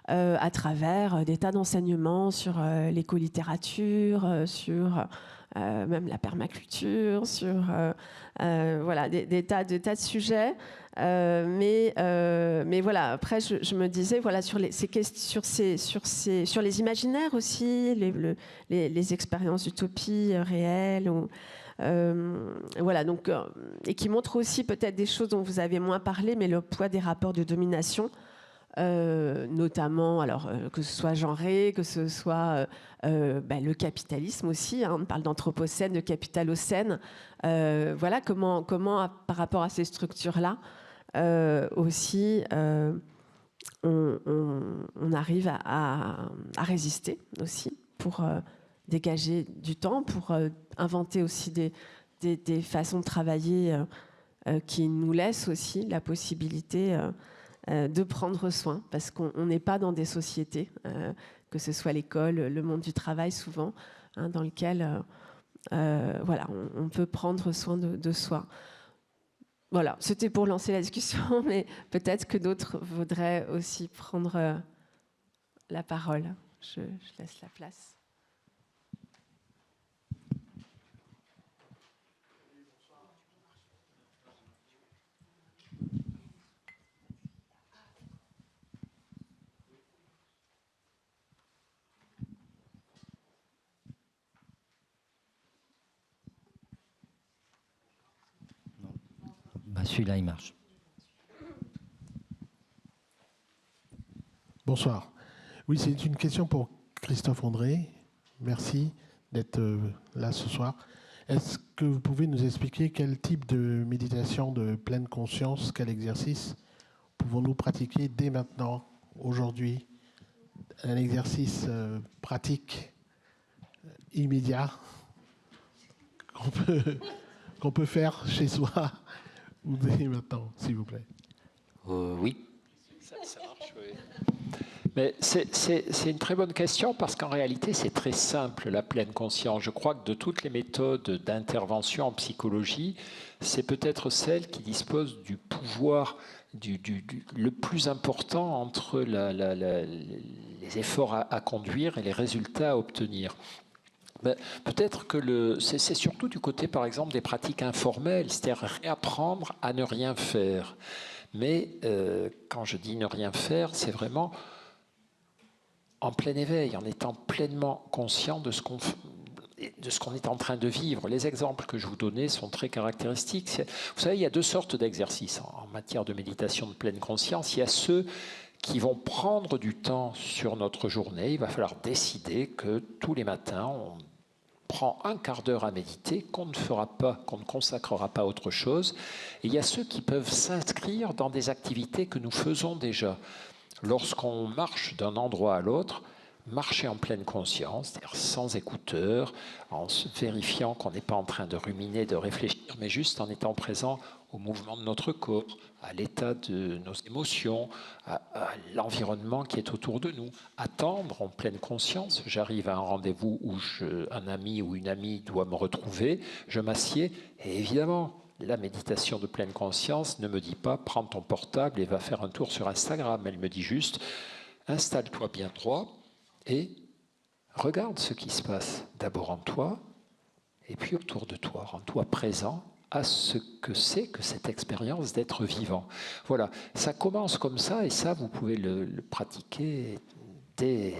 à travers des tas d'enseignements sur l'écolittérature, sur même la permaculture, sur voilà, des tas de sujets. Mais voilà, après, je me disais, voilà, sur les imaginaires aussi, les expériences d'utopie réelles, voilà, donc, et qui montrent aussi peut-être des choses dont vous avez moins parlé, mais le poids des rapports de domination. Notamment, alors, que ce soit genré, que ce soit le capitalisme aussi, on parle d'anthropocène, de capitalocène, voilà, comment par rapport à ces structures-là aussi on arrive à résister aussi pour dégager du temps, pour inventer aussi des façons de travailler qui nous laissent aussi la possibilité de prendre soin, parce qu'on n'est pas dans des sociétés, que ce soit l'école, le monde du travail souvent, dans lequel voilà, on peut prendre soin de soi. Voilà, c'était pour lancer la discussion, mais peut-être que d'autres voudraient aussi prendre la parole. Je laisse la place. Celui-là, il marche. Bonsoir. Oui, c'est une question pour Christophe André. Merci d'être là ce soir. Est-ce que vous pouvez nous expliquer quel type de méditation de pleine conscience, quel exercice pouvons-nous pratiquer dès maintenant, aujourd'hui? Un exercice pratique, immédiat, qu'on peut faire chez soi ou dès maintenant, s'il vous plaît. Oui. Ça marche, oui. Mais c'est une très bonne question parce qu'en réalité, c'est très simple, la pleine conscience. Je crois que de toutes les méthodes d'intervention en psychologie, c'est peut-être celle qui dispose du pouvoir le plus important entre les efforts à conduire et les résultats à obtenir. Ben, peut-être que c'est surtout du côté, par exemple, des pratiques informelles, c'est-à-dire réapprendre à ne rien faire. Mais quand je dis ne rien faire, c'est vraiment en plein éveil, en étant pleinement conscient de ce qu'on fait. de ce qu'on est en train de vivre. Les exemples que je vous donnais sont très caractéristiques. Vous savez, il y a deux sortes d'exercices en matière de méditation de pleine conscience. Il y a ceux qui vont prendre du temps sur notre journée. Il va falloir décider que tous les matins, on prend un quart d'heure à méditer, qu'on ne fera pas, qu'on ne consacrera pas à autre chose. Et il y a ceux qui peuvent s'inscrire dans des activités que nous faisons déjà. Lorsqu'on marche d'un endroit à l'autre, marcher en pleine conscience, c'est-à-dire sans écouteurs, en vérifiant qu'on n'est pas en train de ruminer, de réfléchir, mais juste en étant présent au mouvement de notre corps, à l'état de nos émotions, à l'environnement qui est autour de nous. Attendre en pleine conscience, j'arrive à un rendez-vous où un ami ou une amie doit me retrouver, je m'assieds, et évidemment, la méditation de pleine conscience ne me dit pas « prends ton portable et va faire un tour sur Instagram ». Elle me dit juste « installe-toi bien droit et regarde ce qui se passe d'abord en toi et puis autour de toi, rends-toi présent à ce que c'est que cette expérience d'être vivant ». Voilà, ça commence comme ça et ça, vous pouvez le pratiquer dès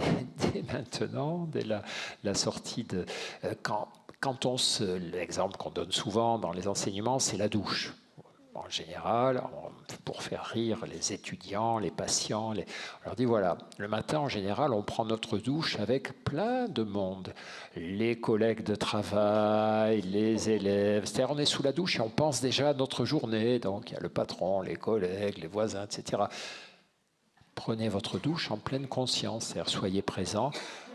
maintenant, dès la sortie de... L'exemple qu'on donne souvent dans les enseignements, c'est la douche. En général, pour faire rire les étudiants, les patients, on leur dit voilà, le matin en général, on prend notre douche avec plein de monde. Les collègues de travail, les élèves, c'est-à-dire on est sous la douche et on pense déjà à notre journée. Donc il y a le patron, les collègues, les voisins, etc. Prenez votre douche en pleine conscience, c'est-à-dire soyez présent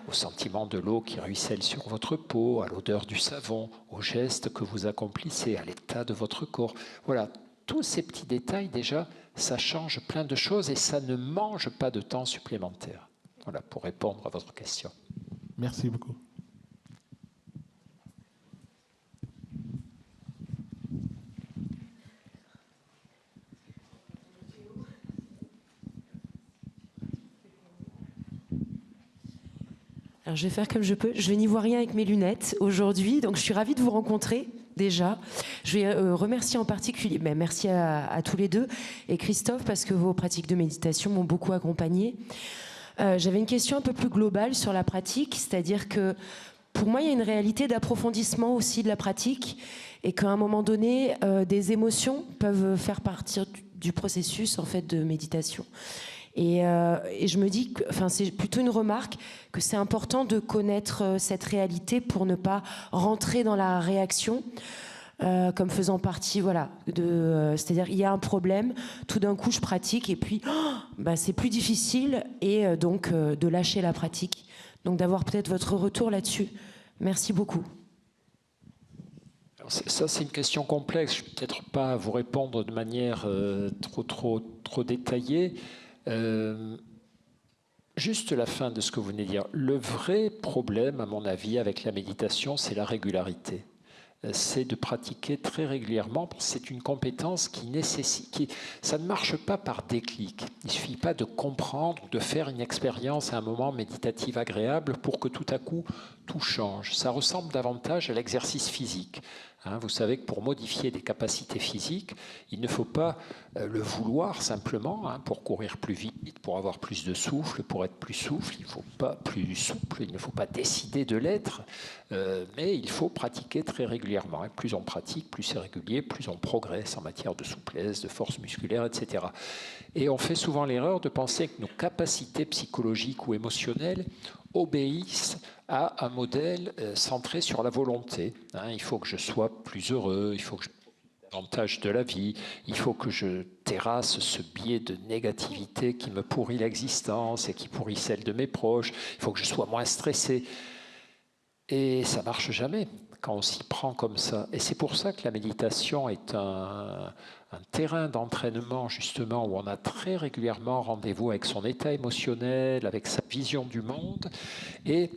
au sentiment de l'eau qui ruisselle sur votre peau, à l'odeur du savon, aux gestes que vous accomplissez, à l'état de votre corps. Voilà, tous ces petits détails, déjà, ça change plein de choses et ça ne mange pas de temps supplémentaire. Voilà, pour répondre à votre question. Merci beaucoup. Alors, je vais faire comme je peux. Je n'y vois rien avec mes lunettes aujourd'hui, donc je suis ravie de vous rencontrer déjà. Je vais remercier en particulier, merci à tous les deux, et Christophe, parce que vos pratiques de méditation m'ont beaucoup accompagnée. J'avais une question un peu plus globale sur la pratique, c'est-à-dire que pour moi, il y a une réalité d'approfondissement aussi de la pratique, et qu'à un moment donné, des émotions peuvent faire partie du processus en fait, de méditation. Et je me dis, c'est plutôt une remarque, que c'est important de connaître cette réalité pour ne pas rentrer dans la réaction, comme faisant partie, voilà, c'est-à-dire il y a un problème, tout d'un coup je pratique et puis c'est plus difficile et donc de lâcher la pratique. Donc d'avoir peut-être votre retour là-dessus. Merci beaucoup. Alors ça, c'est une question complexe. Je ne vais peut-être pas vous répondre de manière trop détaillée. Juste la fin de ce que vous venez de dire. Le vrai problème, à mon avis, avec la méditation, c'est la régularité. C'est de pratiquer très régulièrement. C'est une compétence qui nécessite... ça ne marche pas par déclic. Il ne suffit pas de comprendre, de faire une expérience à un moment méditatif agréable pour que tout à coup, tout change. Ça ressemble davantage à l'exercice physique. Vous savez que pour modifier des capacités physiques, il ne faut pas le vouloir simplement pour courir plus vite, pour avoir plus de souffle, pour être plus souple. Il ne faut pas plus souple, il ne faut pas décider de l'être, mais il faut pratiquer très régulièrement. Plus on pratique, plus c'est régulier, plus on progresse en matière de souplesse, de force musculaire, etc. Et on fait souvent l'erreur de penser que nos capacités psychologiques ou émotionnelles obéissent à un modèle centré sur la volonté. Il faut que je sois plus heureux, il faut que je fasse davantage de la vie, il faut que je terrasse ce biais de négativité qui me pourrit l'existence et qui pourrit celle de mes proches, il faut que je sois moins stressé. Et ça ne marche jamais quand on s'y prend comme ça. Et c'est pour ça que la méditation est un terrain d'entraînement, justement, où on a très régulièrement rendez-vous avec son état émotionnel, avec sa vision du monde. Et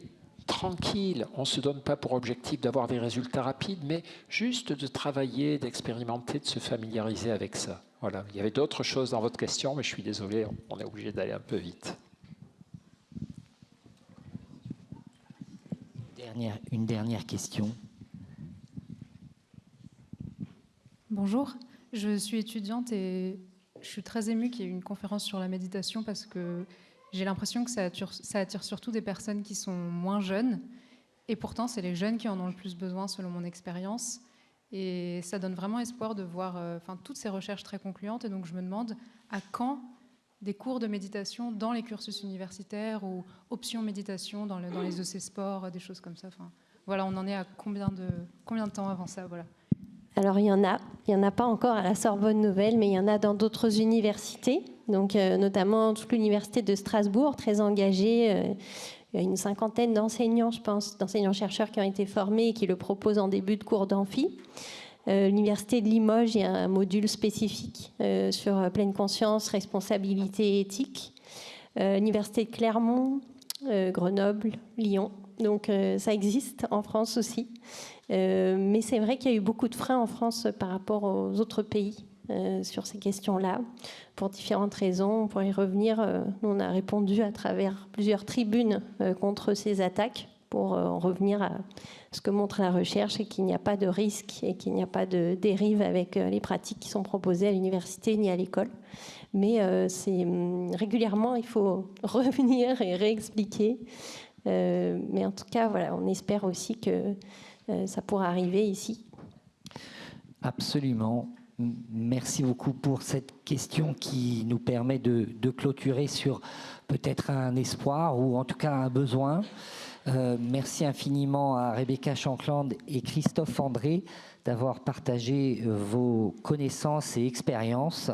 tranquille, on ne se donne pas pour objectif d'avoir des résultats rapides, mais juste de travailler, d'expérimenter, de se familiariser avec ça. Voilà. Il y avait d'autres choses dans votre question, mais je suis désolé, on est obligé d'aller un peu vite. Une dernière question. Bonjour, je suis étudiante et je suis très émue qu'il y ait une conférence sur la méditation parce que j'ai l'impression que ça attire surtout des personnes qui sont moins jeunes Et pourtant, c'est les jeunes qui en ont le plus besoin, selon mon expérience. Et ça donne vraiment espoir de voir toutes ces recherches très concluantes. Et donc, je me demande à quand des cours de méditation dans les cursus universitaires ou options méditation dans les EC Sport, des choses comme ça. Voilà, on en est à combien de temps avant ça, voilà. Alors, il y en a pas encore à la Sorbonne Nouvelle, mais il y en a dans d'autres universités, donc notamment toute l'université de Strasbourg, très engagée. Il y a une 50aine d'enseignants, je pense, d'enseignants-chercheurs qui ont été formés et qui le proposent en début de cours d'amphi. L'université de Limoges, il y a un module spécifique sur pleine conscience, responsabilité et éthique. L'université de Clermont, Grenoble, Lyon. Donc ça existe en France aussi. Mais c'est vrai qu'il y a eu beaucoup de freins en France par rapport aux autres pays sur ces questions-là, pour différentes raisons. On pourrait y revenir. Nous, on a répondu à travers plusieurs tribunes contre ces attaques pour en revenir à ce que montre la recherche et qu'il n'y a pas de risque et qu'il n'y a pas de dérive avec les pratiques qui sont proposées à l'université ni à l'école. Mais régulièrement, il faut revenir et réexpliquer. Mais en tout cas, voilà, on espère aussi que ça pourra arriver ici. Absolument. Merci beaucoup pour cette question qui nous permet de clôturer sur peut-être un espoir ou en tout cas un besoin. Merci infiniment à Rebecca Shankland et Christophe André d'avoir partagé vos connaissances et expériences.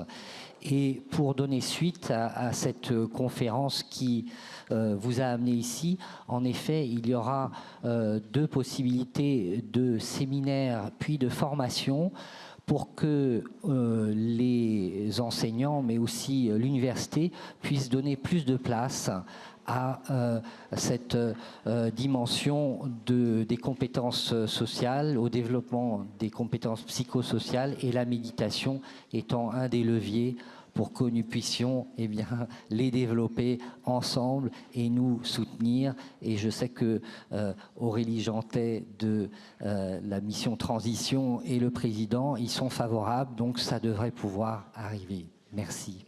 Et pour donner suite à cette conférence qui vous a amené ici, en effet, il y aura 2 possibilités de séminaires puis de formation pour que les enseignants, mais aussi l'université, puissent donner plus de place à cette dimension des compétences sociales, au développement des compétences psychosociales, et la méditation étant un des leviers pour que nous puissions les développer ensemble et nous soutenir. Et je sais que Aurélie Jantet de la mission Transition et le président y sont favorables, donc ça devrait pouvoir arriver. Merci.